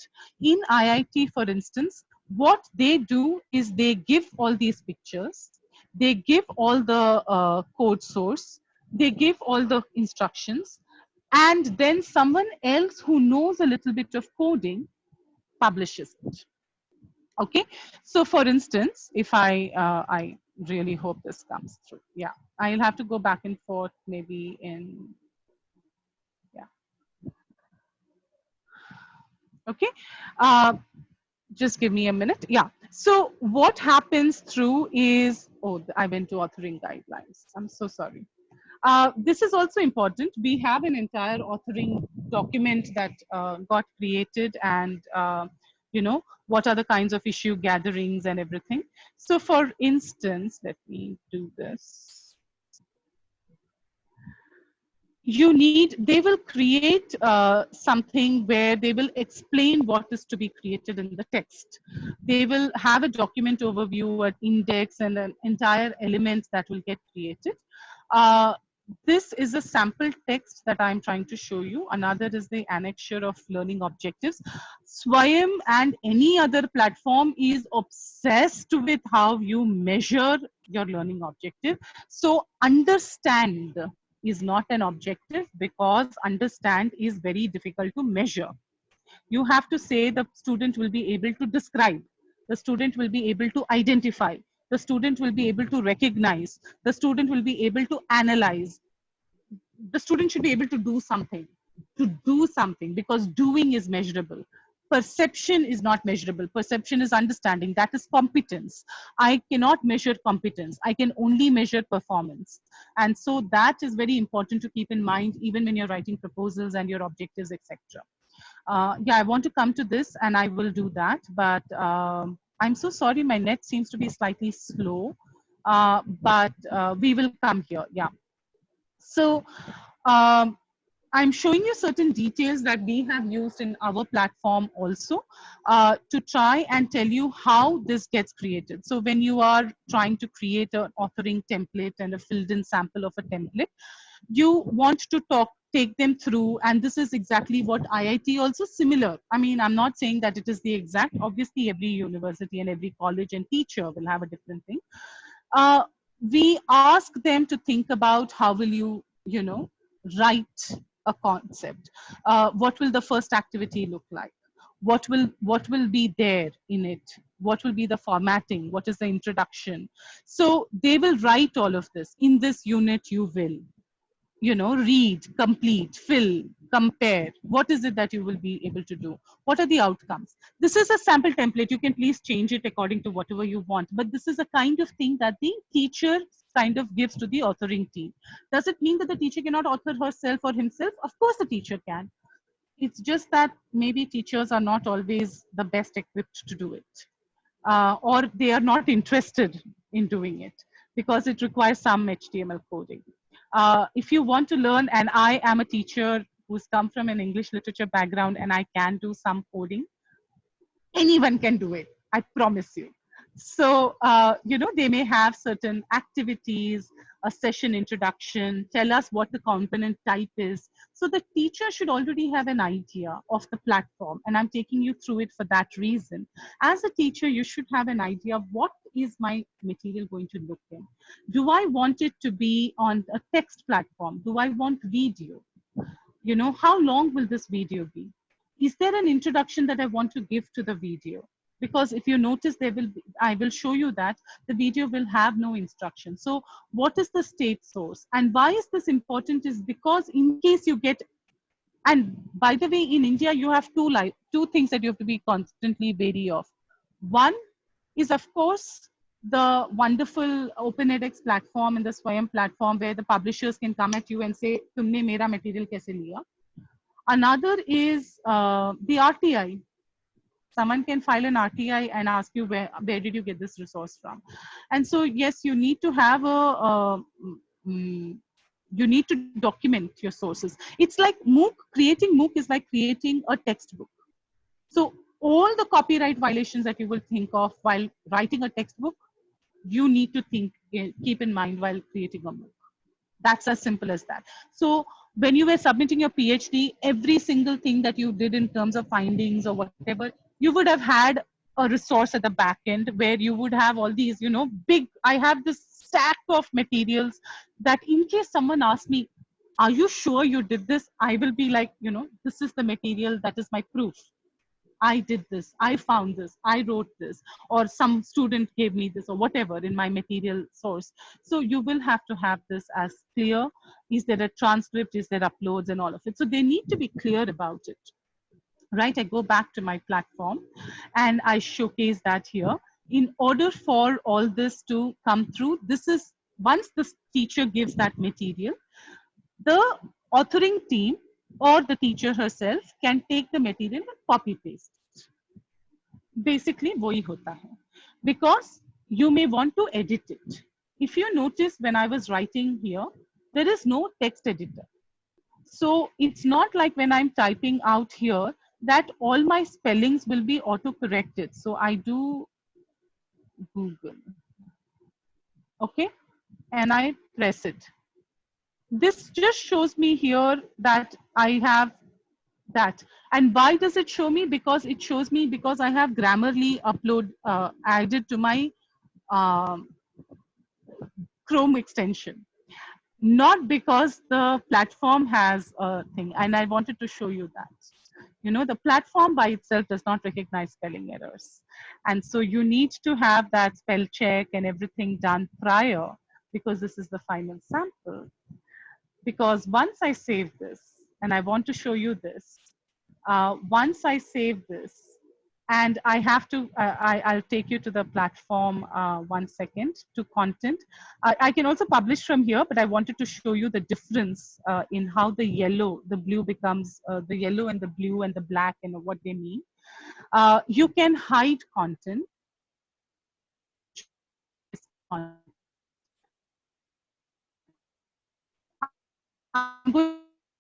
In IIT, for instance, what they do is they give all these pictures, they give all the code source, they give all the instructions, and then someone else who knows a little bit of coding publishes it. Okay, so for instance, if I really hope this comes through. Yeah, I'll have to go back and forth maybe in, yeah. Okay, just give me a minute. Yeah, so what happens through is, oh, I went to authoring guidelines. I'm so sorry. This is also important. We have an entire authoring document that got created, and you know, what are the kinds of issue gatherings and everything. So for instance, let me do this. You need, they will create something where they will explain what is to be created in the text. They will have a document overview, an index, and an entire element that will get created. This is a sample text that I'm trying to show you. Another is the annexure of learning objectives. Swayam and any other platform is obsessed with how you measure your learning objective. So understand is not an objective, because understand is very difficult to measure. You have to say the student will be able to describe, the student will be able to identify, the student will be able to recognize, the student will be able to analyze. The student should be able to do something, because doing is measurable. Perception is not measurable. Perception is understanding. That is competence. I cannot measure competence. I can only measure performance. And so that is very important to keep in mind, even when you're writing proposals and your objectives, etc. Yeah, I want to come to this, and I will do that. But I'm so sorry, my net seems to be slightly slow, but we will come here. Yeah. So I'm showing you certain details that we have used in our platform also to try and tell you how this gets created. So when you are trying to create an authoring template and a filled in sample of a template, you want to take them through, and this is exactly what IIT also similar. I mean, I'm not saying that it is the exact, obviously every university and every college and teacher will have a different thing. We ask them to think about how will you, you know, write a concept. What will the first activity look like? What will be there in it? What will be the formatting? What is the introduction? So they will write all of this. In this unit, you will. read, complete, fill, compare. What is it that you will be able to do? What are the outcomes? This is a sample template. You can please change it according to whatever you want. But this is a kind of thing that the teacher kind of gives to the authoring team. Does it mean that the teacher cannot author herself or himself? Of course, the teacher can. It's just that maybe teachers are not always the best equipped to do it. Or they are not interested in doing it because it requires some HTML coding. If you want to learn, and I am a teacher who's come from an English literature background and I can do some coding, anyone can do it, I promise you. So, they may have certain activities, a session introduction, tell us what the component type is. So the teacher should already have an idea of the platform. And I'm taking you through it for that reason. As a teacher, you should have an idea of what is my material going to look in. Do I want it to be on a text platform? Do I want video? How long will this video be? Is there an introduction that I want to give to the video? Because if you notice, I will show you that the video will have no instruction. So what is the state source? And why is this important is because in case you get, and by the way, in India, you have two things that you have to be constantly wary of. One is, of course, the wonderful Open edX platform and the Swayam platform where the publishers can come at you and say, "Tumne mera material kaise liya?" Another is the RTI. Someone can file an RTI and ask you, where did you get this resource from? And so, yes, you need to have you need to document your sources. It's like MOOC, creating MOOC is like creating a textbook. So all the copyright violations that you will think of while writing a textbook, you need to keep in mind while creating a MOOC. That's as simple as that. So when you were submitting your PhD, every single thing that you did in terms of findings or whatever, you would have had a resource at the back end where you would have all these, I have this stack of materials that in case someone asks me, are you sure you did this? I will be like, this is the material, that is my proof. I did this, I found this, I wrote this, or some student gave me this, or whatever in my material source. So you will have to have this as clear. Is there a transcript? Is there uploads and all of it? So they need to be clear about it, right? I go back to my platform and I showcase that here. In order for all this to come through, this is, once the teacher gives that material, the authoring team or the teacher herself can take the material and copy paste. Basically, wohi hota hai. Because you may want to edit it. If you notice, when I was writing here, there is no text editor. So it's not like when I'm typing out here that all my spellings will be auto-corrected. So I do Google, okay? And I press it. This just shows me here that I have that. And why does it show me? Because it shows me because I have Grammarly added to my Chrome extension. Not because the platform has a thing. And I wanted to show you that. The platform by itself does not recognize spelling errors. And so you need to have that spell check and everything done prior, because this is the final sample. Because once I save this, and I want to show you this, once I save this, and I have to, I'll take you to the platform 1 second, to content. I can also publish from here, but I wanted to show you the difference in how the yellow, the blue becomes, the yellow and the blue and the black and what they mean. You can hide content.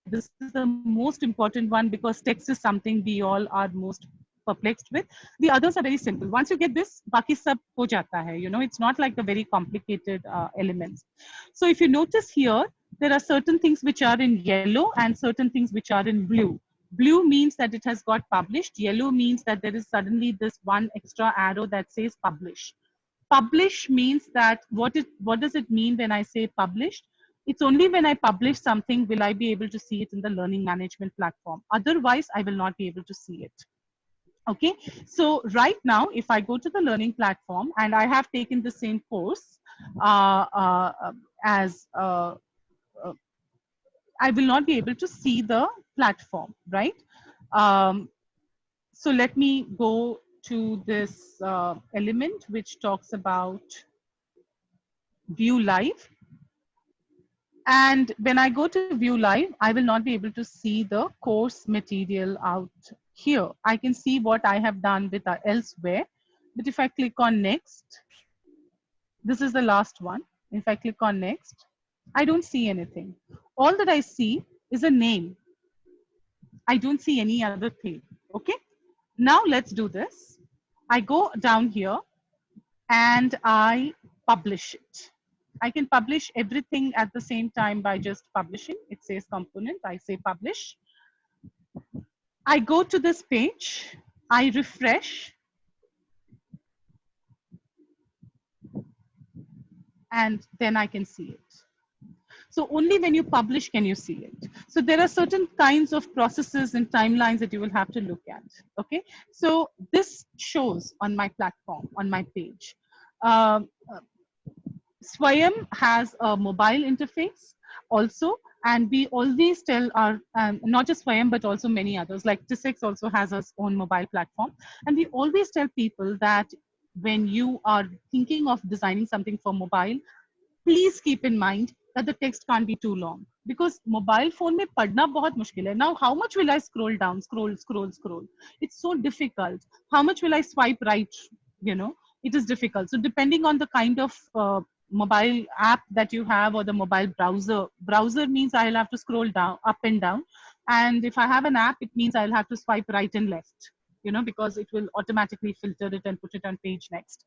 This is the most important one because text is something we all are most perplexed with. The others are very simple. Once you get this, baki sab ho jata hai. It's not like the very complicated elements. So if you notice here, there are certain things which are in yellow and certain things which are in blue. Blue means that it has got published. Yellow means that there is suddenly this one extra arrow that says publish. Publish means that what does it mean when I say published? It's only when I publish something will I be able to see it in the learning management platform. Otherwise, I will not be able to see it. Okay, so right now, if I go to the learning platform and I have taken the same course as I will not be able to see the platform, right? Um, so let me go to this element which talks about view live. And when I go to view live, I will not be able to see the course material out here. I can see what I have done with elsewhere. But if I click on next, this is the last one. If I click on next, I don't see anything. All that I see is a name. I don't see any other thing. Okay. Now let's do this. I go down here and I publish it. I can publish everything at the same time by just publishing. It says component, I say publish. I go to this page, I refresh, and then I can see it. So only when you publish can you see it. So there are certain kinds of processes and timelines that you will have to look at. Okay, so this shows on my platform, on my page. Swayam has a mobile interface also, and we always tell our, not just Swayam, but also many others, like TISEX also has its own mobile platform. And we always tell people that when you are thinking of designing something for mobile, please keep in mind that the text can't be too long, because mobile phone mein padna bahut mushkil hai. Now, how much will I scroll down, scroll? It's so difficult. How much will I swipe right? You know, it is difficult. So depending on the kind of mobile app that you have, or the mobile browser means I'll have to scroll down, up and down. And if I have an app, it means I'll have to swipe right and left, you know, because it will automatically filter it and put it on page next.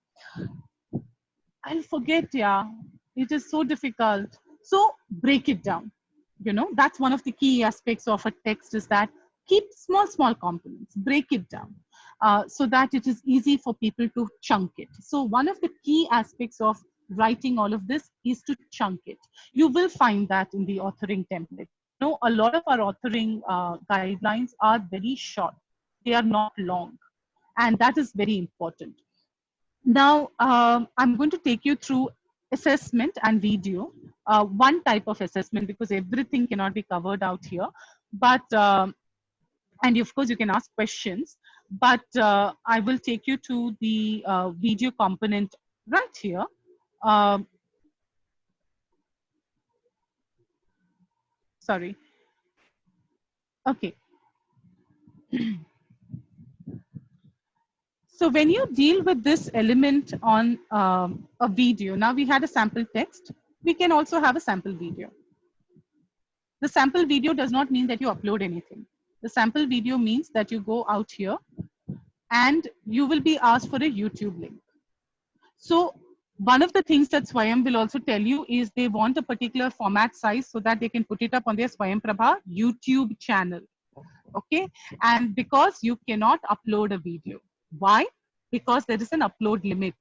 I'll forget, yeah. It is so difficult. So break it down. You know, that's one of the key aspects of a text, is that keep small components, break it down, so that it is easy for people to chunk it. So one of the key aspects of writing all of this is to chunk it. You will find that in the authoring template. You know, a lot of our authoring guidelines are very short. They are not long. And that is very important. Now, I'm going to take you through assessment and video. One type of assessment, because everything cannot be covered out here. But, and of course, you can ask questions. But I will take you to the video component right here. Sorry. Okay. So when you deal with this element on a video, now we had a sample text, we can also have a sample video. The sample video does not mean that you upload anything. The sample video means that you go out here and you will be asked for a YouTube link. So one of the things that Swayam will also tell you is they want a particular format size so that they can put it up on their Swayam Prabha YouTube channel. Okay, and because you cannot upload a video. Why? Because there is an upload limit,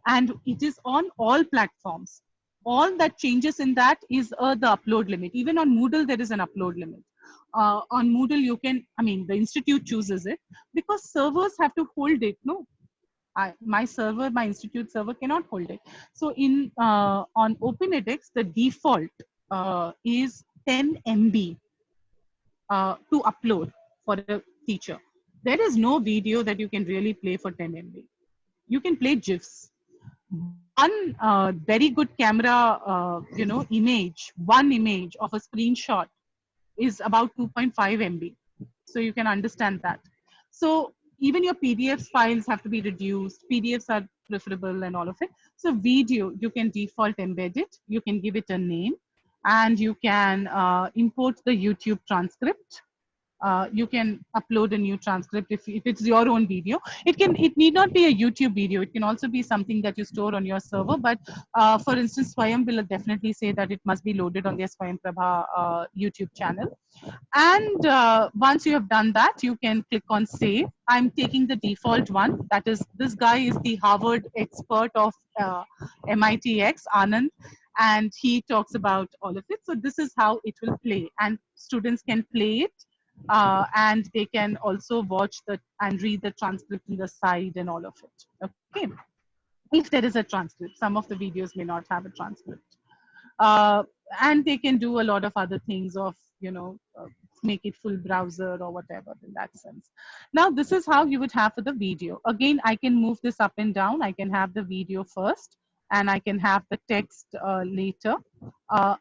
and it is on all platforms. All that changes in that is the upload limit. Even on Moodle, there is an upload limit. On Moodle, you can, I mean, the institute chooses it, because servers have to hold it. No, my institute server cannot hold it. So in on OpenEdX, the default is 10 MB to upload for a teacher. There is no video that you can really play for 10 MB. You can play GIFs. One very good camera, image, one image of a screenshot is about 2.5 MB. So you can understand that. So even your PDFs files have to be reduced. PDFs are preferable and all of it. So video, you can default embed it. You can give it a name, and you can import the YouTube transcript. You can upload a new transcript if it's your own video. It need not be a YouTube video. It can also be something that you store on your server. But for instance, Swayam will definitely say that it must be loaded on their Swayam Prabha YouTube channel. And once you have done that, you can click on save. I'm taking the default one. That is, this guy is the Harvard expert of MITx, Anand. And he talks about all of it. So this is how it will play. And students can play it. And they can also watch and read the transcript in the side and all of it. Okay, if there is a transcript, some of the videos may not have a transcript. and they can do a lot of other things of, make it full browser or whatever in that sense. Now, this is how you would have for the video. Again, I can move this up and down. I can have the video first, and I can have the text later.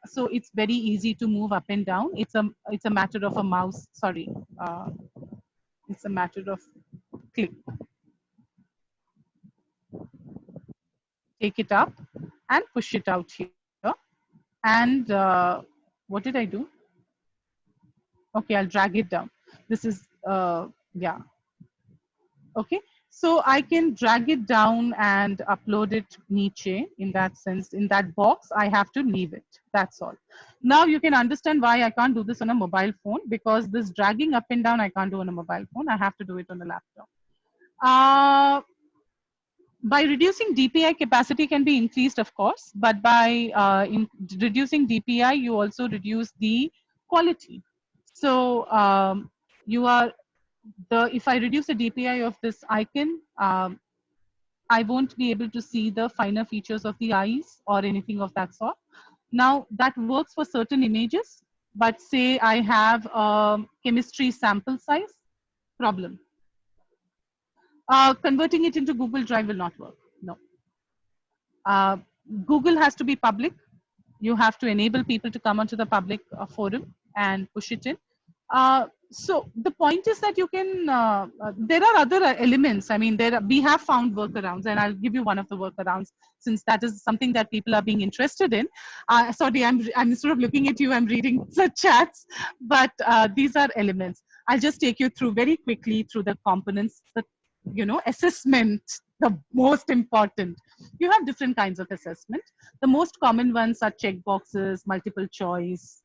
So it's very easy to move up and down. It's a matter of a mouse. Sorry, it's a matter of click. Take it up and push it out here. And what did I do? Okay, I'll drag it down. This is, yeah. Okay, so I can drag it down and upload it niche in that sense. In that box, I have to leave it. That's all. Now you can understand why I can't do this on a mobile phone, because this dragging up and down, I can't do on a mobile phone. I have to do it on a laptop. By reducing DPI, capacity can be increased, of course, but by reducing DPI, you also reduce the quality. So if I reduce the DPI of this icon, I won't be able to see the finer features of the eyes or anything of that sort. Now, that works for certain images, but say I have a chemistry sample size, problem. Converting it into Google Drive will not work. No. Google has to be public. You have to enable people to come onto the public forum and push it in. So the point is that you can, there are other elements. I mean, we have found workarounds, and I'll give you one of the workarounds, since that is something that people are being interested in. Sorry, I'm instead of looking at you, I'm reading the chats, but these are elements. I'll just take you through very quickly through the components, assessment, the most important. You have different kinds of assessment. The most common ones are checkboxes, multiple choice,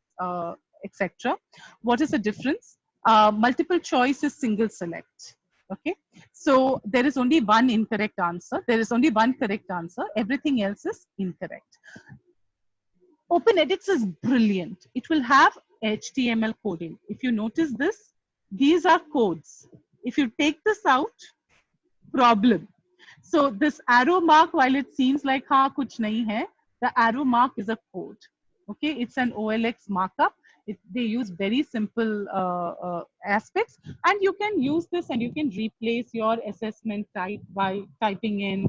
etc. What is the difference? Multiple choice is single select. Okay, so there is only one incorrect answer. There is only one correct answer. Everything else is incorrect. OpenEdX is brilliant. It will have HTML coding. If you notice this, these are codes. If you take this out, problem. So this arrow mark, while it seems like हाँ कुछ नहीं है, the arrow mark is a code. Okay, it's an OLX markup. They use very simple aspects, and you can use this and you can replace your assessment type by typing in,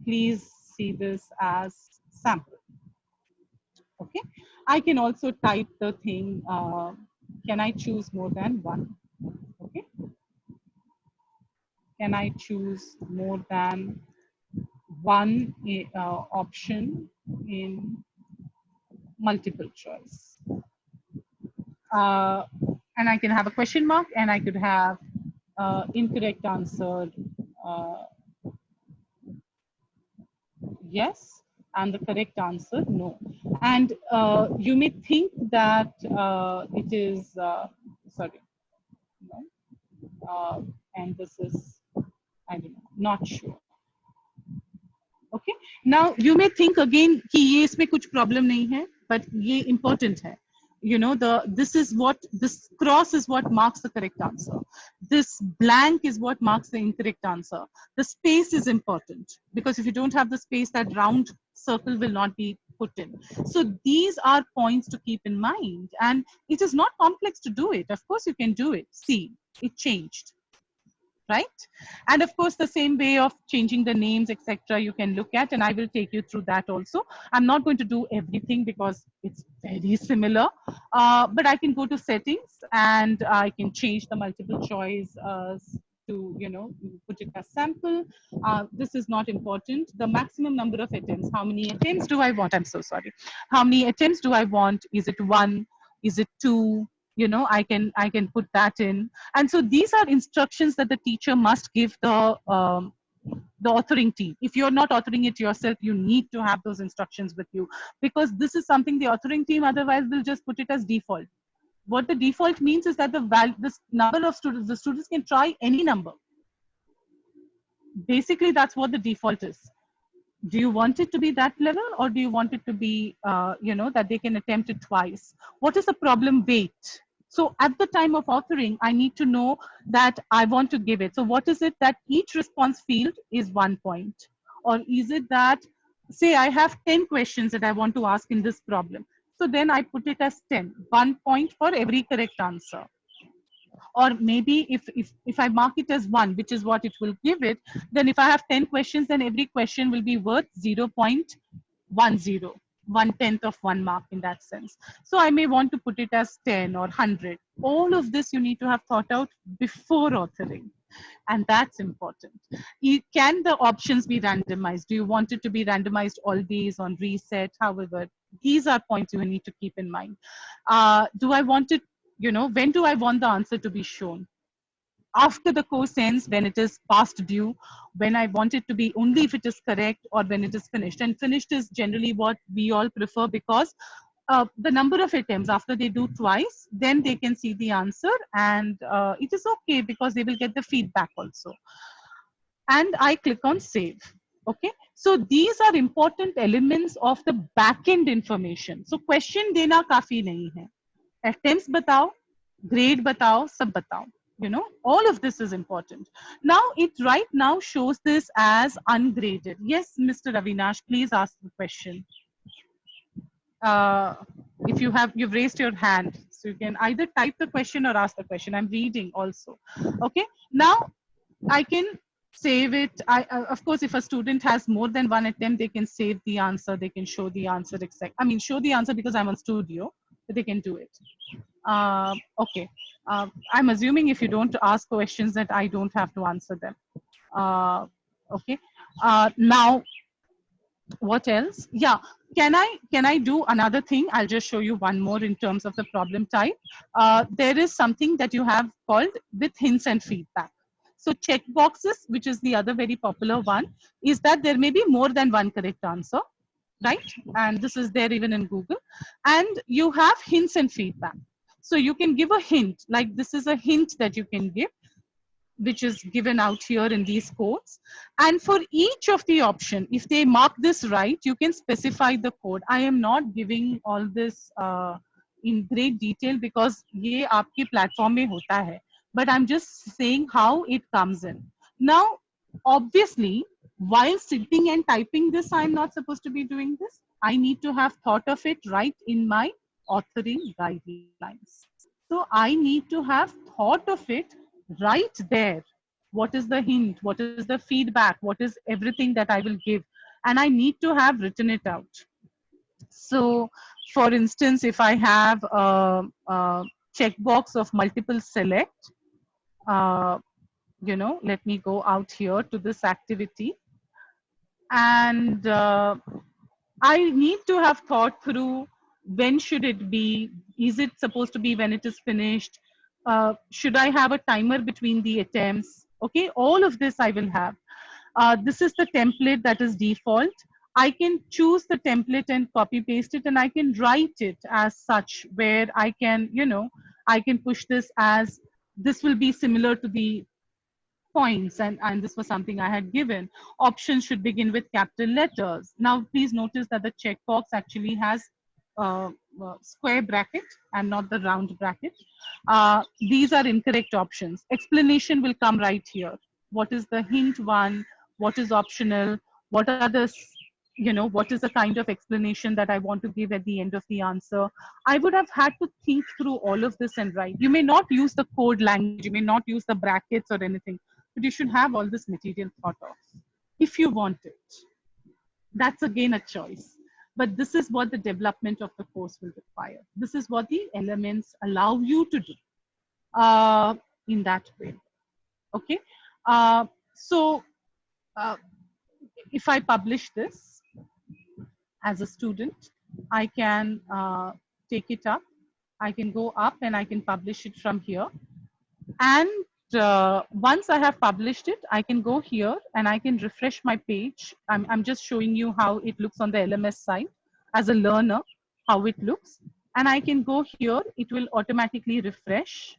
please see this as sample. Okay, I can also type the thing, can I choose more than one? Okay, can I choose more than one option in multiple choice? And I can have a question mark, and I could have incorrect answer yes, and the correct answer no. And you may think that it is, sorry, no, and this is, I don't know, not sure. Okay, now you may think again कि ये इसमें कुछ problem नहीं है, but ये important है. This cross is what marks the correct answer. This blank is what marks the incorrect answer. The space is important, because if you don't have the space, that round circle will not be put in. So these are points to keep in mind, and it is not complex to do it. Of course you can do it. See, it changed. Right? And of course, the same way of changing the names, etc., you can look at, and I will take you through that also. I'm not going to do everything because it's very similar, but I can go to settings and I can change the multiple choice to, put it as sample. This is not important. The maximum number of attempts, how many attempts do I want? I'm so sorry. How many attempts do I want? Is it 1? Is it 2? I can put that in. And so these are instructions that the teacher must give the authoring team. If you're not authoring it yourself, you need to have those instructions with you, because this is something the authoring team otherwise will just put it as default. What the default means is that this number of students, the students can try any number. Basically, that's what the default is. Do you want it to be that level, or do you want it to be, that they can attempt it twice? What is the problem weight? So at the time of authoring, I need to know that I want to give it. So what is it that each response field is 1 point? Or is it that say I have 10 questions that I want to ask in this problem. So then I put it as 10, 1 point for every correct answer. Or maybe if I mark it as 1, which is what it will give it, then if I have 10 questions, then every question will be worth 0.10, 1/10 of 1 mark in that sense. So I may want to put it as 10 or 100. All of this you need to have thought out before authoring. And that's important. Can the options be randomized? Do you want it to be randomized always on reset? However, these are points you need to keep in mind. Do I want it, when do I want the answer to be shown? After the course ends, when it is past due, when I want it to be only if it is correct, or when it is finished. And finished is generally what we all prefer, because the number of attempts, after they do twice, then they can see the answer, and it is okay because they will get the feedback also. And I click on save. Okay, so these are important elements of the back-end information. So question dena kafi nahi hai. Attempts batao, grade batao, sab batao. All of this is important. Now it right now shows this as ungraded. Yes, Mr. Avinash, please ask the question. If you've raised your hand, so you can either type the question or ask the question. I'm reading also. Okay, now I can save it. Of course, if a student has more than 1 attempt, they can save the answer, they can show the answer, show the answer because I'm on studio, but they can do it. Okay, I'm assuming if you don't ask questions that I don't have to answer them. Okay, now what else? Yeah, can I do another thing? I'll just show you one more in terms of the problem type. There is something that you have called with hints and feedback. So checkboxes, which is the other very popular one, is that there may be more than 1 correct answer, right? And this is there even in Google. And you have hints and feedback. So you can give a hint, like this is a hint that you can give, which is given out here in these codes. And for each of the option, if they mark this right, you can specify the code. I am not giving all this in great detail because ye aapke platform mein hota hai. But I'm just saying how it comes in. Now, obviously, while sitting and typing this, I'm not supposed to be doing this. I need to have thought of it right in my authoring guidelines. So I need to have thought of it right there. What is the hint? What is the feedback? What is everything that I will give? And I need to have written it out. So for instance, if I have a checkbox of multiple select, let me go out here to this activity. And I need to have thought through, when should it be? Is it supposed to be when it is finished? Should I have a timer between the attempts? Okay, all of this I will have. This is the template that is default. I can choose the template and copy paste it, and I can write it as such, where I can, I can push this as, this will be similar to the points, and this was something I had given. Options should begin with capital letters. Now, please notice that the checkbox actually has square bracket and not the round bracket. These are incorrect options. Explanation will come right here. What is the hint one? What is optional? What are the, what is the kind of explanation that I want to give at the end of the answer? I would have had to think through all of this and write. You may not use the code language, you may not use the brackets or anything, but you should have all this material thought of if you want it. That's again a choice. But this is what the development of the course will require. This is what the elements allow you to do in that way. Okay. So if I publish this as a student, I can take it up. I can go up and I can publish it from here. And once I have published it, I can go here and I can refresh my page. I'm just showing you how it looks on the LMS side as a learner, how it looks. And I can go here, it will automatically refresh.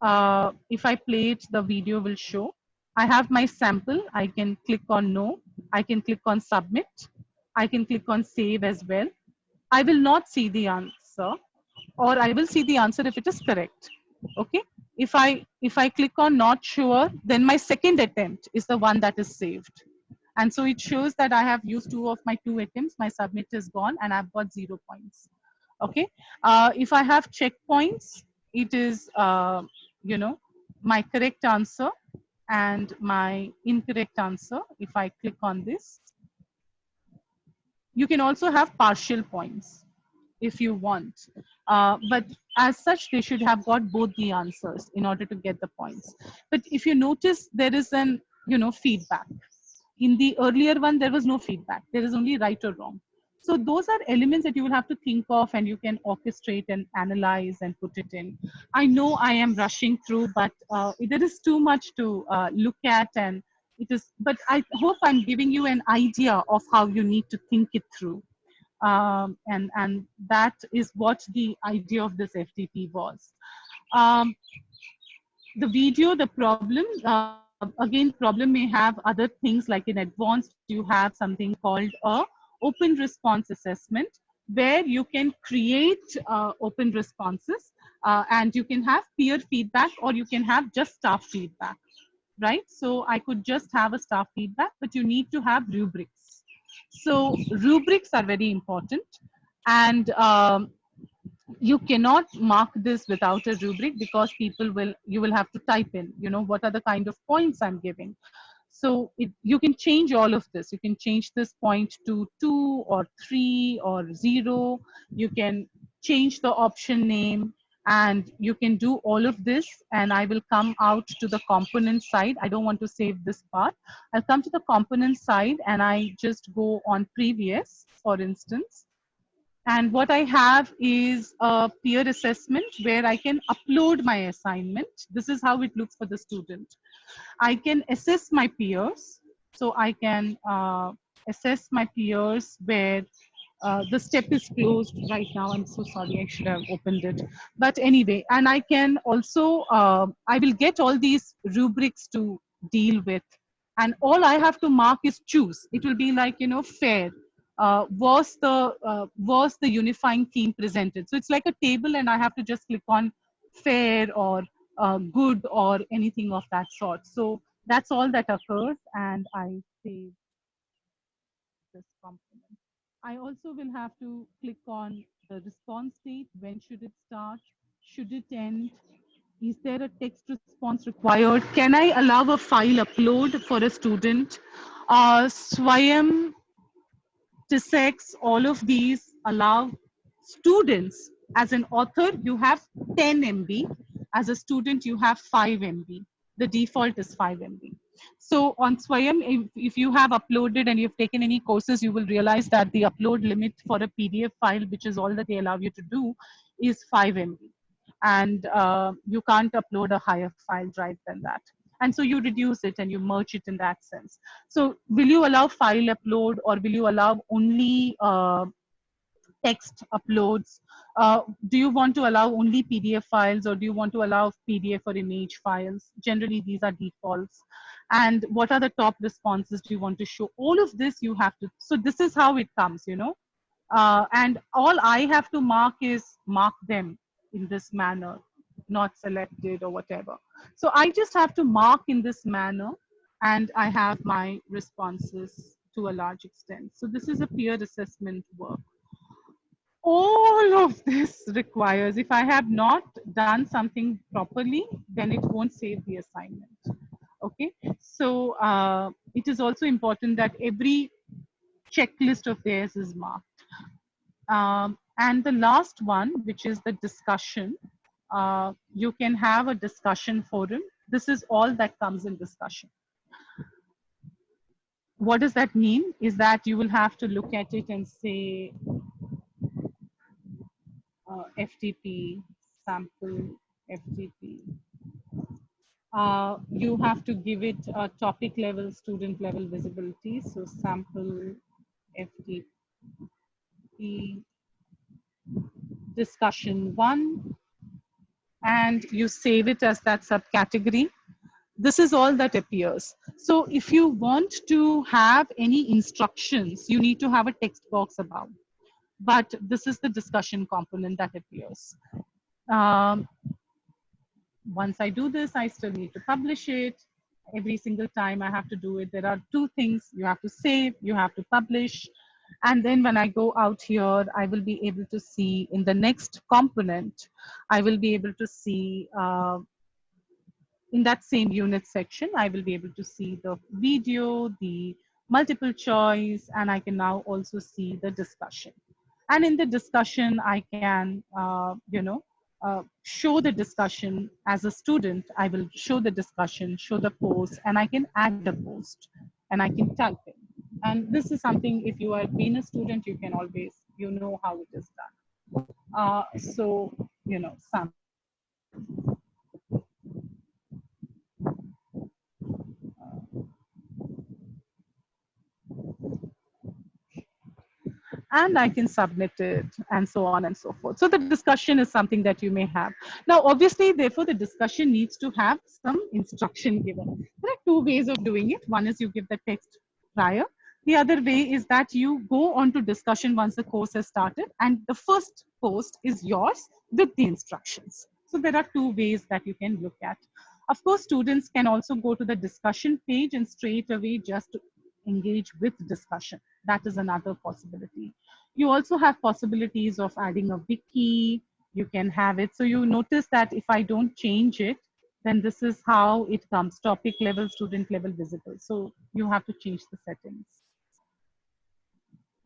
If I play it, the video will show. I have my sample. I can click on no. I can click on submit. I can click on save as well. I will not see the answer, or I will see the answer if it is correct. Okay. If I click on not sure, then my second attempt is the one that is saved. And so it shows that I have used 2 of my 2 attempts. My submit is gone and I've got 0 points. Okay. If I have checkpoints, it is, you know, my correct answer and my incorrect answer. If I click on this, you can also have partial points if you want. But as such, they should have got both the answers in order to get the points. But if you notice, there is an, you know, feedback. In the earlier one, there was no feedback. There is only right or wrong. So those are elements that you will have to think of and you can orchestrate and analyze and put it in. I know I am rushing through, but there is too much to look at, and it is, but I hope I'm giving you an idea of how you need to think it through. And that is what the idea of this FTP was. The video, the problem, again, problem may have other things, like in advanced, you have something called a open response assessment, where you can create open responses and you can have peer feedback, or you can have just staff feedback, right? So I could just have a staff feedback, but you need to have rubrics. So rubrics are very important, and you cannot mark this without a rubric, because you will have to type in, you know, what are the kind of points I'm giving. So you can change all of this. You can change this point to 2 or 3 or 0. You can change the option name, and you can do all of this. And I will come out to the component side. I don't want to save this part. I'll come to the component side and I just go on previous, for instance. And what I have is a peer assessment where I can upload my assignment. This is how it looks for the student. I can assess my peers. So I can assess my peers where the step is closed right now. I'm so sorry, I should have opened it. But anyway, and I can also, I will get all these rubrics to deal with. And all I have to mark is choose. It will be like, you know, fair. Was the unifying theme presented? So it's like a table, and I have to just click on fair or good or anything of that sort. So that's all that occurs, and I save this component. I also will have to click on the response date. When should it start? Should it end? Is there a text response required? Can I allow a file upload for a student? Swayam, TISEX, all of these allow students. As an author, you have 10 MB. As a student, you have 5 MB. The default is 5 MB. So on Swayam, if you have uploaded and you've taken any courses, you will realize that the upload limit for a PDF file, which is all that they allow you to do, is 5 MB. And you can't upload a higher file drive than that. And so you reduce it and you merge it in that sense. So will you allow file upload, or will you allow only text uploads? Do you want to allow only PDF files, or do you want to allow PDF or image files? Generally, these are defaults. And what are the top responses do you want to show? All of this you have to, so this is how it comes, you know. And all I have to mark is mark them in this manner, not selected or whatever. So I just have to mark in this manner, and I have my responses to a large extent. So this is a peer assessment work. All of this requires, if I have not done something properly, then it won't save the assignment. Okay, so it is also important that every checklist of theirs is marked. And the last one, which is the discussion, you can have a discussion forum. This is all that comes in discussion. What does that mean? Is that you will have to look at it and say, FTP, sample, FTP. You have to give it a topic level, student level visibility. So sample, FTP, discussion 1, and you save it as that subcategory. This is all that appears. So if you want to have any instructions, you need to have a text box above. But this is the discussion component that appears. Once I do this, I still need to publish it. every single time I have to do it. There are two things: you have to save, you have to publish. And then when I go out here, I will be able to see in the next component, I will be able to see in that same unit section, I will be able to see the video, the multiple choice, and I can now also see the discussion. And in the discussion, I can, show the discussion as a student. I will show the discussion, show the post, and I can add the post, and I can type it. And this is something, if you have been a student, you can always, you know how it is done. So, some. And I can submit it, and so on and so forth. So the discussion is something that you may have. Now, obviously, therefore, the discussion needs to have some instruction given. There are two ways of doing it. One is you give the text prior. The other way is that you go on to discussion once the course has started, and the first post is yours with the instructions. So there are two ways that you can look at. Of course, students can also go to the discussion page and straight away just engage with discussion. That is another possibility. You also have possibilities of adding a wiki. You can have it. So you notice that if I don't change it, then this is how it comes: topic level, student level, visible. So you have to change the settings.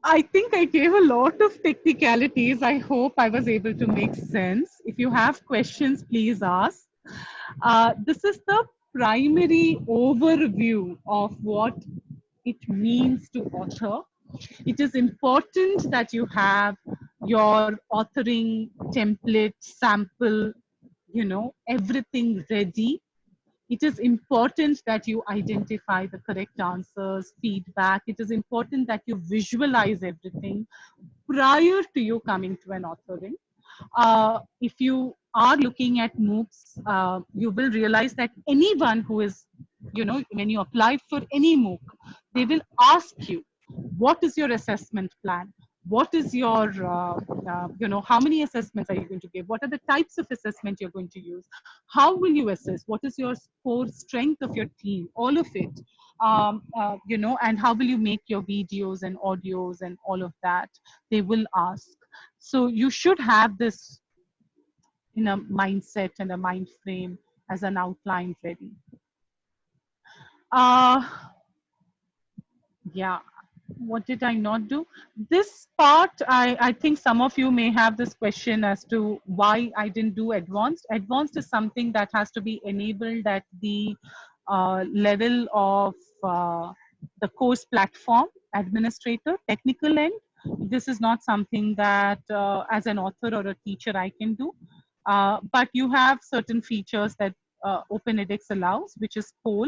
I think I gave a lot of technicalities. I hope I was able to make sense. If you have questions, please ask. This is the primary overview of what it means to author. It is important that you have your authoring template, sample, everything ready. It is important that you identify the correct answers, feedback. It is important that you visualize everything prior to you coming to an authoring. If you are looking at MOOCs, you will realize that anyone who is, when you apply for any MOOC, they will ask you, what is your assessment plan? What is your, how many assessments are you going to give? What are the types of assessment you're going to use? How will you assess? What is your core strength of your team? All of it, and how will you make your videos and audios and all of that? They will ask. So you should have this in a mindset and a mind frame as an outline ready. Yeah. What did I not do? This part, I think some of you may have this question as to why I didn't do advanced. Advanced is something that has to be enabled at the level of the course platform administrator, technical end. This is not something that as an author or a teacher I can do. But you have certain features that Open edX allows, which is poll.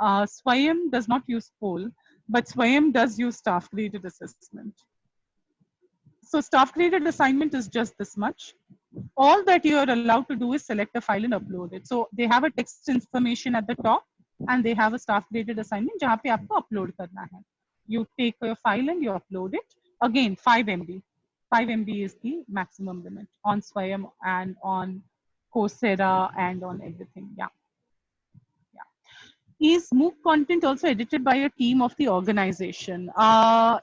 Swayam does not use poll, but Swayam does use staff graded assessment. So staff graded assignment is just this much. All that you are allowed to do is select a file and upload it. So they have a text information at the top, and they have a staff graded assignment जहाँ पे आपको upload करना है. You take your file and you upload it. Again, 5 MB. 5 MB is the maximum limit on Swayam and on Coursera and on everything. Yeah. Is MOOC content also edited by a team of the organization?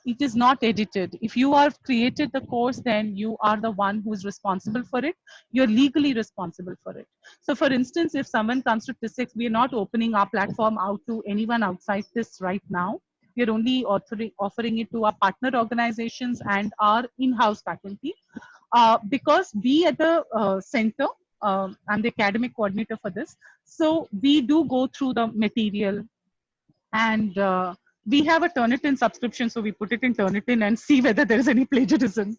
It is not edited. If you have created the course, then you are the one who is responsible for it. You're legally responsible for it. So for instance, if someone comes to TISX, we are not opening our platform out to anyone outside this right now. We are only offering it to our partner organizations and our in-house faculty. Because we at the center, I'm the academic coordinator for this. So we do go through the material, and we have a Turnitin subscription. So we put it in Turnitin and see whether there is any plagiarism.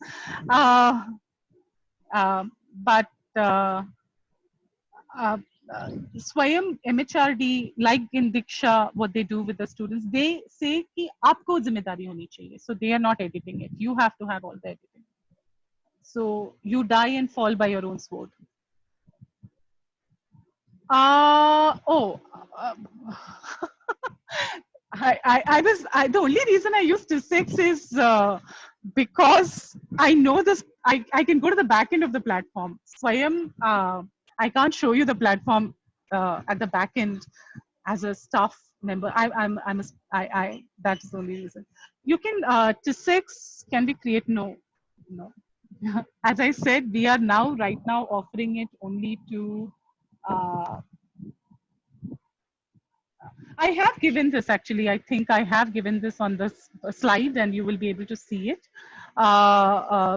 Swayam MHRD, like in Diksha, what they do with the students, they say कि आपको जिम्मेदारी होनी चाहिए. So they are not editing it. You have to have all the editing. So you die and fall by your own sword. The only reason I used TISX is because I know this. I can go to the back end of the platform. Swayam, I can't show you the platform at the back end. as a staff member. That is the only reason. You can, TISEX, can we create? No, no. As I said, we are now, right now, offering it only to, I have given this actually. I think I have given this on this slide and you will be able to see it.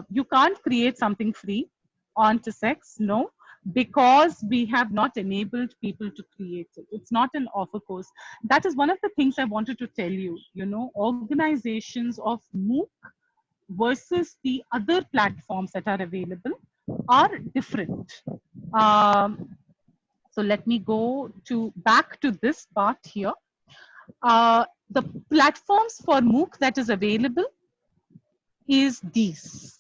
You can't create something free on TISEX, no, because we have not enabled people to create it. It's not an offer course. That is one of the things I wanted to tell you. You know, organizations of MOOC versus the other platforms that are available are different. So let me go to back to this part here. The platforms for MOOC that is available is these.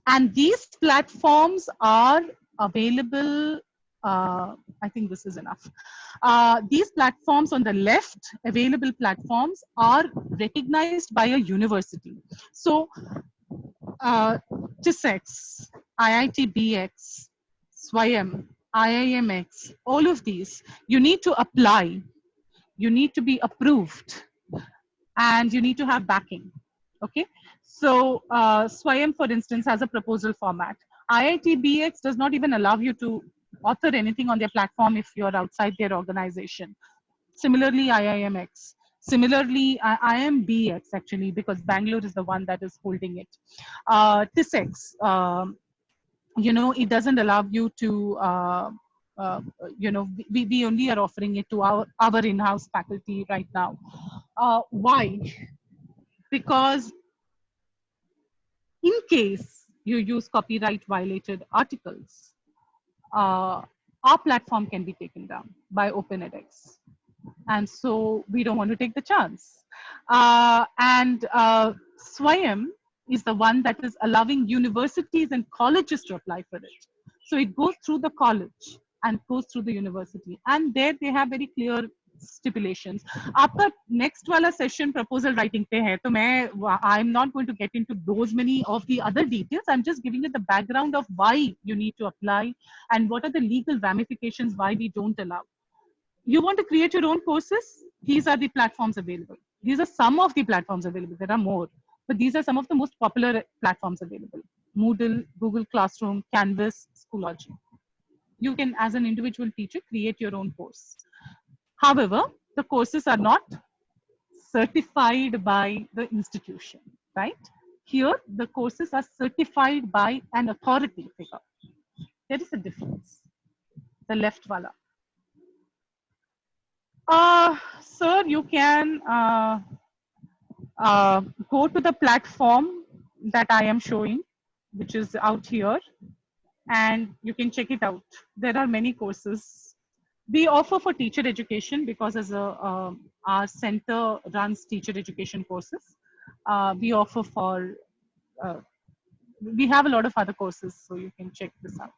And these platforms are available, I think this is enough. These platforms on the left, available platforms, are recognized by a university. So TISEX, IITBX, SWAYAM, IIMX, all of these, you need to apply, you need to be approved, and you need to have backing. Okay, so SWAYAM, for instance, has a proposal format. IITBX does not even allow you to author anything on their platform if you're outside their organization. Similarly, IIMX. Similarly, IIMBX actually, because Bangalore is the one that is holding it. TISEX, you know, it doesn't allow you to, you know, we only are offering it to our in-house faculty right now. Why? Because in case you use copyright violated articles, our platform can be taken down by Open edX. And so we don't want to take the chance. SWAYAM is the one that is allowing universities and colleges to apply for it. So it goes through the college and goes through the university. And there they have very clear stipulations. After next wala session proposal writing pe hai, so I'm not going to get into those many of the other details. I'm just giving you the background of why you need to apply and what are the legal ramifications why we don't allow. You want to create your own courses? These are the platforms available. These are some of the platforms available. There are more, but these are some of the most popular platforms available. Moodle, Google Classroom, Canvas, Schoology. You can, as an individual teacher, create your own course. However, the courses are not certified by the institution, right? Here, the courses are certified by an authority figure. There is a difference. The left wala. Sir, you can go to the platform that I am showing, which is out here, and you can check it out. There are many courses. We offer for teacher education because as our center runs teacher education courses. We offer for, we have a lot of other courses, so you can check this out.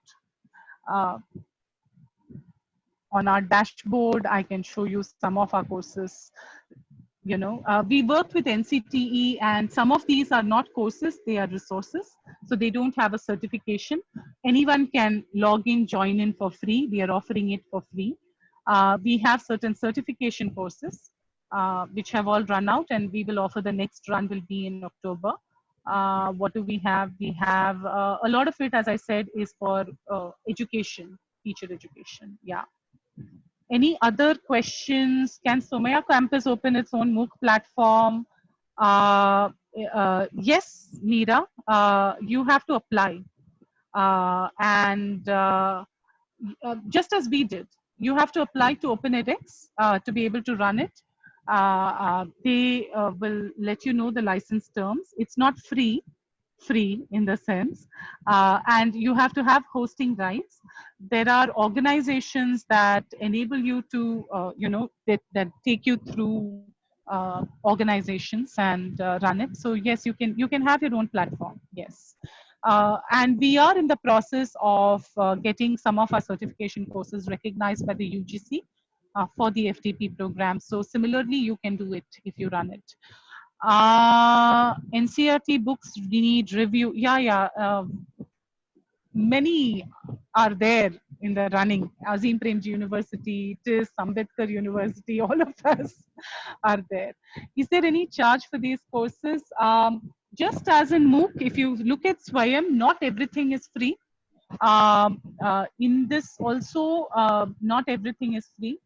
On our dashboard, I can show you some of our courses. You know, we work with NCTE, and some of these are not courses, they are resources. So they don't have a certification. Anyone can log in, join in for free. We are offering it for free. We have certain certification courses, which have all run out, and we will offer the next run will be in October. What do we have? We have a lot of it, as I said, is for education, teacher education. Yeah. Any other questions? Can Somaiya Campus open its own MOOC platform? Yes, Meera, you have to apply. Just as we did, you have to apply to Open edX to be able to run it. They will let you know the license terms. It's not free in the sense, and you have to have hosting rights. There are organizations that enable you to, you know, that take you through organizations and run it. So yes, you can have your own platform. Yes. And we are in the process of getting some of our certification courses recognized by the UGC for the FTP program. So similarly, you can do it if you run it. NCERT books need review. Yeah. Many are there in the running. Azim Premji University, TIS, Ambedkar University, all of us are there. Is there any charge for these courses? Just as in MOOC, if you look at Swayam, not everything is free. In this also, not everything is free.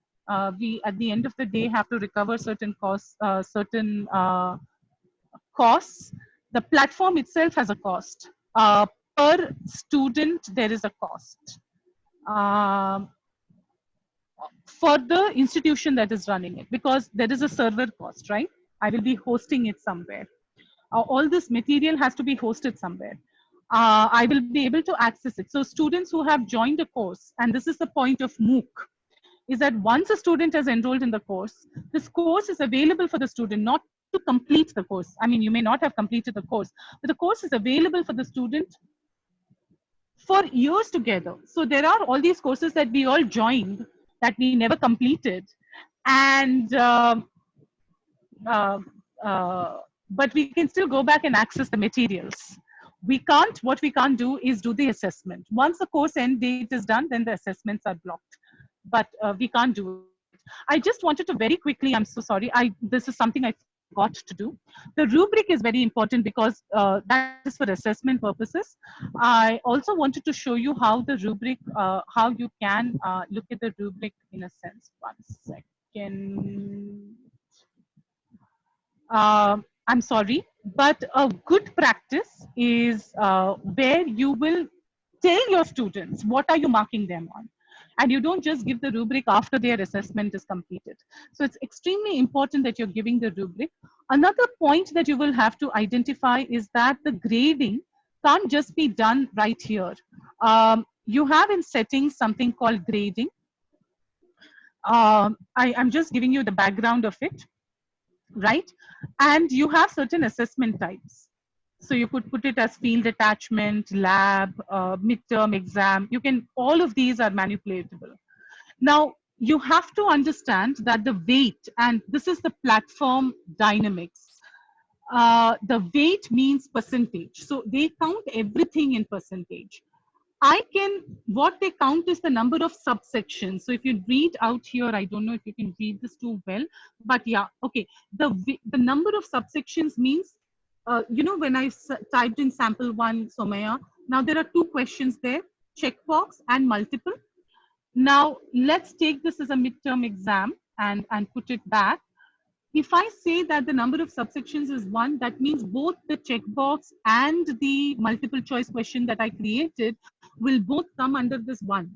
We, at the end of the day, have to recover certain costs, costs. The platform itself has a cost. Per student, there is a cost. For the institution that is running it, because there is a server cost, right? I will be hosting it somewhere. All this material has to be hosted somewhere. I will be able to access it. So students who have joined a course, and this is the point of MOOC, is that once a student has enrolled in the course, this course is available for the student, not to complete the course. I mean, you may not have completed the course, but the course is available for the student for years together. So there are all these courses that we all joined that we never completed. And but we can still go back and access the materials. What we can't do is do the assessment. Once the course end date is done, then the assessments are blocked. But we can't do it. I just wanted to very quickly, I'm so sorry, this is something I forgot to do. The rubric is very important because that is for assessment purposes. I also wanted to show you how the rubric, how you can look at the rubric in a sense. 1 second. I'm sorry, but a good practice is where you will tell your students what are you marking them on. And you don't just give the rubric after their assessment is completed. So it's extremely important that you're giving the rubric. Another point that you will have to identify is that the grading can't just be done right here. You have in settings something called grading. I'm just giving you the background of it, right? And you have certain assessment types. So you could put it as field attachment, lab, midterm exam. You can, all of these are manipulatable. Now, you have to understand that the weight, and this is the platform dynamics. The weight means percentage. So they count everything in percentage. What they count is the number of subsections. So if you read out here, I don't know if you can read this too well, but yeah, okay. The number of subsections means, you know, when I typed in sample 1, Somaya, now there are 2 questions there, checkbox and multiple. Now let's take this as a midterm exam and put it back. If I say that the number of subsections is 1, that means both the checkbox and the multiple choice question that I created will both come under this 1.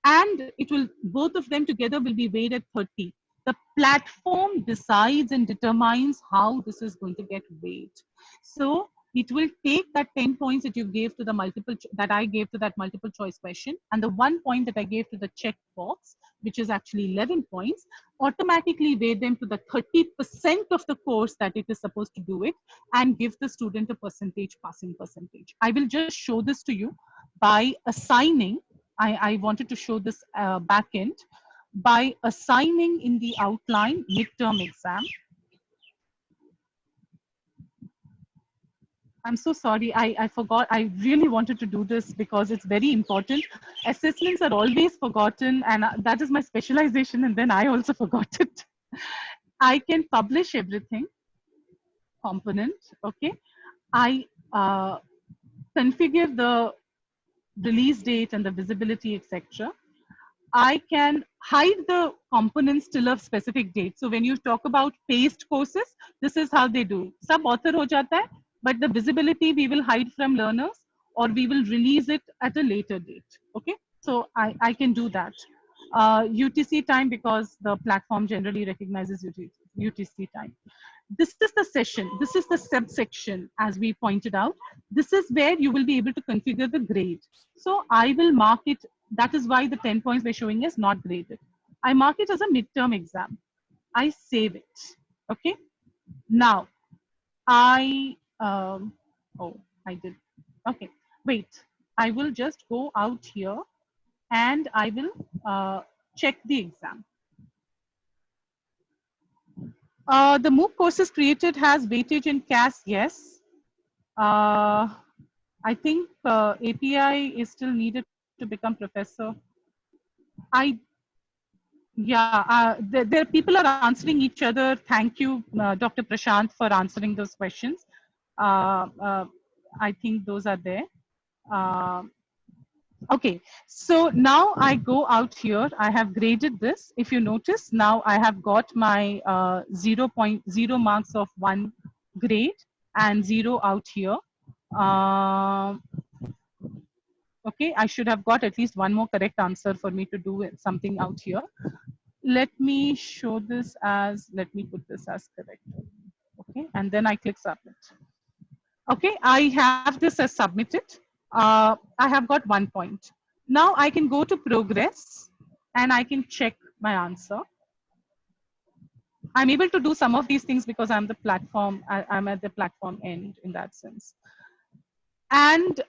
And it will, both of them together will be weighed at 30. The platform decides and determines how this is going to get weighed. So it will take that 10 points that you gave to the I gave to that multiple choice question, and the 1 point that I gave to the checkbox, which is actually 11 points, automatically weigh them to the 30% of the course that it is supposed to do it, and give the student a percentage, passing percentage. I will just show this to you by assigning. I wanted to show this back end by assigning in the outline midterm exam. I'm so sorry, I forgot. I really wanted to do this because it's very important. Assessments are always forgotten, and that is my specialization, and then I also forgot it. I can publish everything, component, okay? I configure the release date and the visibility, etc. I can hide the components till a specific date. So when you talk about paced courses, this is how they do. Sab author ho jata hai, but the visibility we will hide from learners, or we will release it at a later date. Okay, so I can do that. UTC time, because the platform generally recognizes UTC time. This is the session. This is the subsection, as we pointed out. This is where you will be able to configure the grade. So I will mark it. That is why the 10 points we're showing is not graded. I mark it as a midterm exam. I save it. Okay. Now, oh, I did. Okay. Wait. I will just go out here and I will check the exam. The MOOC courses created has weightage in CAS, yes. I think API is still needed to become professor. Yeah, there people are answering each other. Thank you, Dr. Prashant, for answering those questions. I think those are there. Uh, okay, so now I go out here. I have graded this. If you notice, now I have got my 0.0 marks of 1 grade and 0 out here. Okay, I should have got at least one more correct answer for me to do something out here. Let me show this as, let me put this as correct. Okay, and then I click submit. Okay, I have this as submitted. I have got 1 point. Now I can go to progress and I can check my answer. I'm able to do some of these things because I'm the platform, I'm at the platform end in that sense. And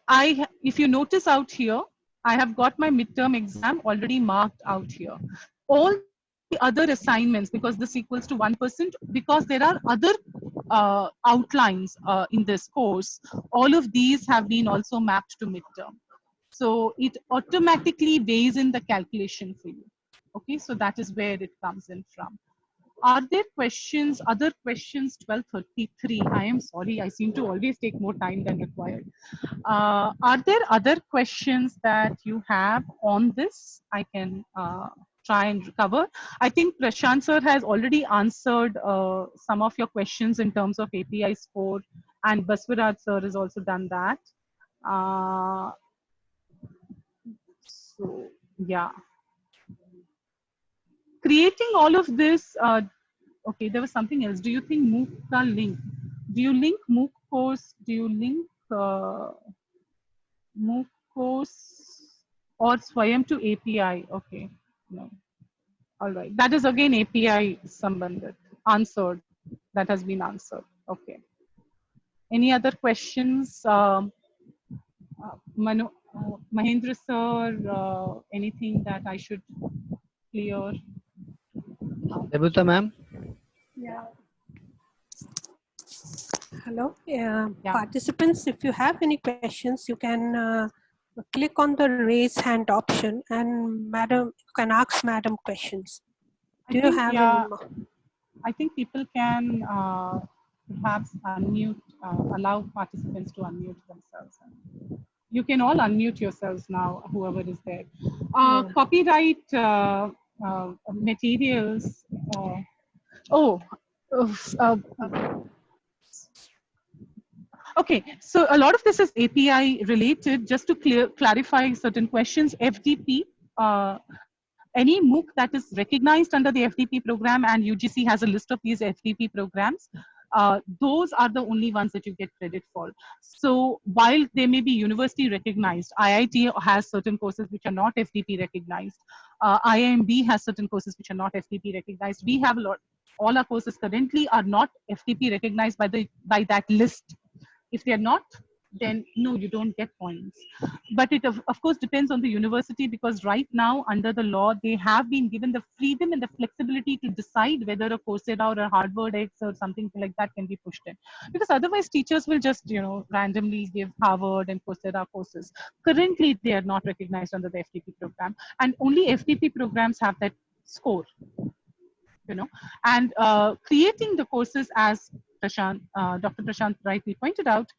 if you notice out here, I have got my midterm exam already marked out here. All the other assignments, because this equals to 1%, because there are other outlines in this course, all of these have been also mapped to midterm. So it automatically weighs in the calculation for you. Okay, so that is where it comes in from. Are there questions, other questions? 12:33. I am sorry, I seem to always take more time than required. Are there other questions that you have on this? I can try and cover. I think Prashant sir has already answered some of your questions in terms of API score, and Baswaraj sir has also done that. So yeah. Creating all of this, okay, there was something else. Do you think MOOC ka link? Do you link MOOC course? Do you link MOOC course or Swayam to API? Okay, no. All right. That is again API Sambandhit. Answered. That has been answered. Okay. Any other questions? Mahendra sir, anything that I should clear? Debuta ma'am. Yeah. Hello, participants. If you have any questions, you can click on the raise hand option, and madam, you can ask madam questions. Do you have? Yeah, I think people can perhaps unmute, allow participants to unmute themselves. You can all unmute yourselves now, whoever is there. Copyright materials. Okay, so a lot of this is API related. Just to clarify certain questions, FDP, any MOOC that is recognized under the FDP program, and UGC has a list of these FDP programs, those are the only ones that you get credit for. So while they may be university recognized, IIT has certain courses which are not FDP recognized. IIMB has certain courses which are not FDP recognized. We have a lot, all our courses currently are not FDP recognized by that list. If they're not, then no, you don't get points. But it of course depends on the university, because right now under the law, they have been given the freedom and the flexibility to decide whether a Coursera or a Harvard X or something like that can be pushed in. Because otherwise teachers will just, randomly give Harvard and Coursera courses. Currently, they are not recognized under the FDP program, and only FDP programs have that score. And creating the courses, as Dr. Prashant rightly pointed out,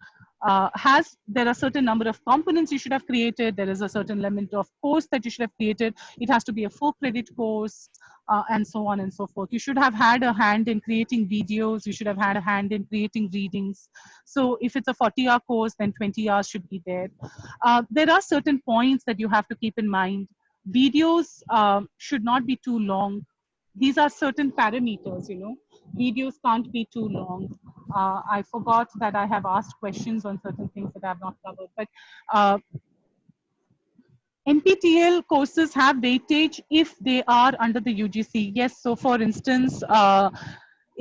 there are certain number of components you should have created. There is a certain element of course that you should have created. It has to be a 4-credit course, and so on and so forth. You should have had a hand in creating videos. You should have had a hand in creating readings. So if it's a 40-hour course, then 20 hours should be there. There are certain points that you have to keep in mind. Videos should not be too long. These are certain parameters, Videos can't be too long. I forgot that I have asked questions on certain things that I have not covered. But NPTEL courses have weightage if they are under the UGC. Yes, so for instance,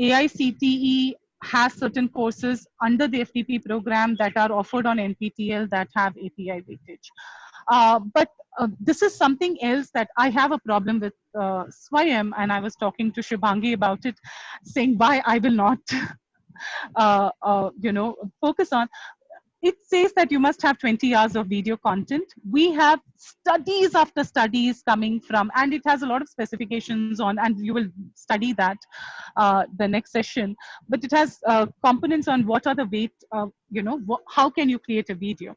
AICTE has certain courses under the FDP program that are offered on NPTEL that have API weightage. But this is something else that I have a problem with Swayam, and I was talking to Shubhangi about it, saying why I will not, focus on. it says that you must have 20 hours of video content. We have studies after studies coming from, and it has a lot of specifications on, and you will study that the next session. But it has components on what are the weight, how can you create a video.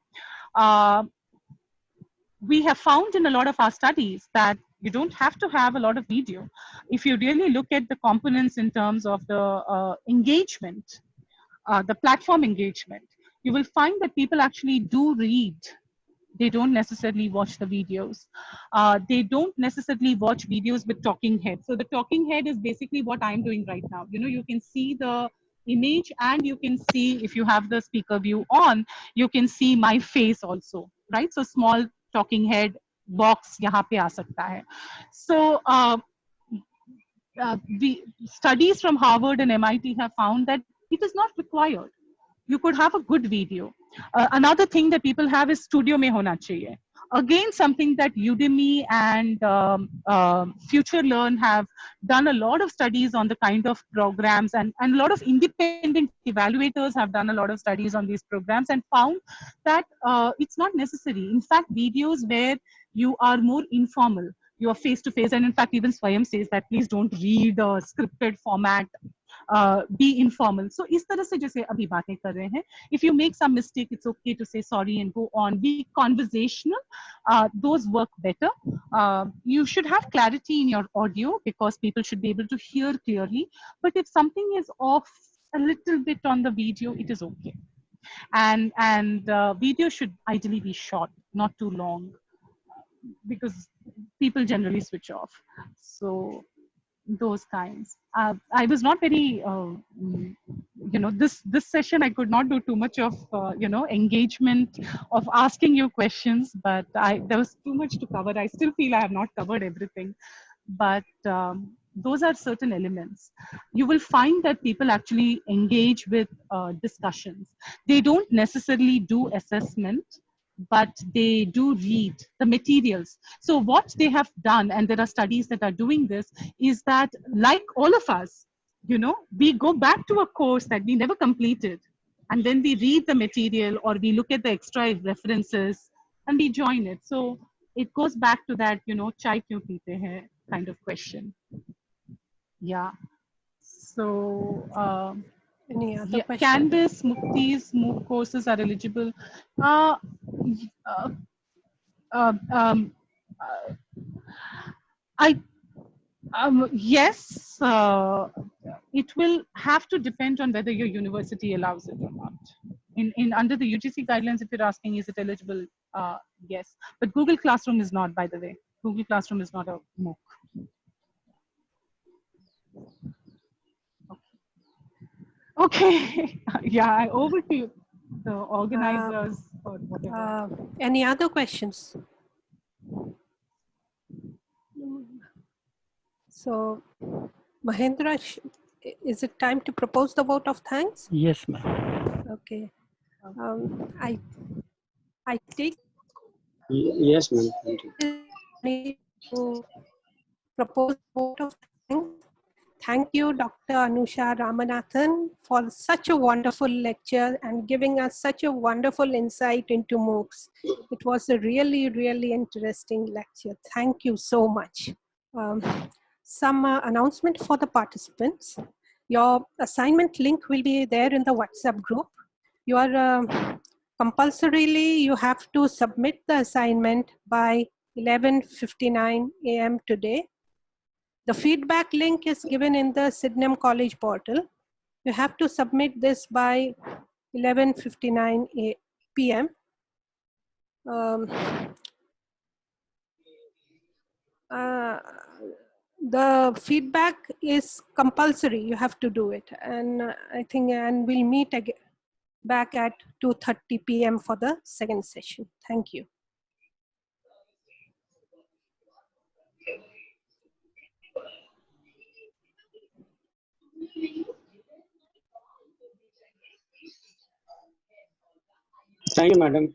We have found in a lot of our studies that you don't have to have a lot of video. If you really look at the components in terms of the engagement, the platform engagement, you will find that people actually do read. They don't necessarily watch the videos. They don't necessarily watch videos with talking head. So the talking head is basically what I'm doing right now. You can see the image, and you can see, if you have the speaker view on, you can see my face also, right? So small talking head box yahan pe aa sakta hai. So the studies from Harvard and MIT have found that it is not required. You could have a good video. Another thing that people have is studio mein hona chahiye. Again, something that Udemy and Future Learn have done a lot of studies on the kind of programs, and a lot of independent evaluators have done a lot of studies on these programs and found that it's not necessary. In fact, videos where you are more informal, you are face to face, and in fact, even Swayam says that please don't read a scripted format. Be informal. So इस तरह से जैसे अभी बातें कर रहे हैं, if you make some mistake, it's okay to say sorry and go on. Be conversational. Those work better. You should have clarity in your audio because people should be able to hear clearly. But if something is off a little bit on the video, it is okay. And video should ideally be short, not too long, because people generally switch off. So those kinds. I was not very, this session I could not do too much of, engagement of asking you questions, but there was too much to cover. I still feel I have not covered everything, but those are certain elements. You will find that people actually engage with discussions. They don't necessarily do assessment, but they do read the materials. So what they have done, and there are studies that are doing this, is that like all of us, we go back to a course that we never completed, and then we read the material or we look at the extra references and we join it. So it goes back to that, chai kyun peete hai kind of question. Yeah. So, Any other question? Canvas, Mukti's MOOC courses are eligible. Yes, it will have to depend on whether your university allows it or not. In under the UGC guidelines, if you're asking, is it eligible? Yes, but Google Classroom is not, by the way. Google Classroom is not a MOOC. Okay, yeah, over to you, the organizers or whatever. Any other questions? So, Mahendra, is it time to propose the vote of thanks? Yes, ma'am. Okay. I take Yes, ma'am. Thank you. to propose vote of thanks. Thank you, Dr. Anusha Ramanathan, for such a wonderful lecture and giving us such a wonderful insight into MOOCs. It was a really, really interesting lecture. Thank you so much. Some announcement for the participants. Your assignment link will be there in the WhatsApp group. You are compulsorily, you have to submit the assignment by 11:59 a.m. today. The feedback link is given in the Sydenham College portal. You have to submit this by 11:59 p.m. The feedback is compulsory. You have to do it. And I think, and we'll meet again back at 2:30 p.m. for the second session. Thank you. Thank you, madam.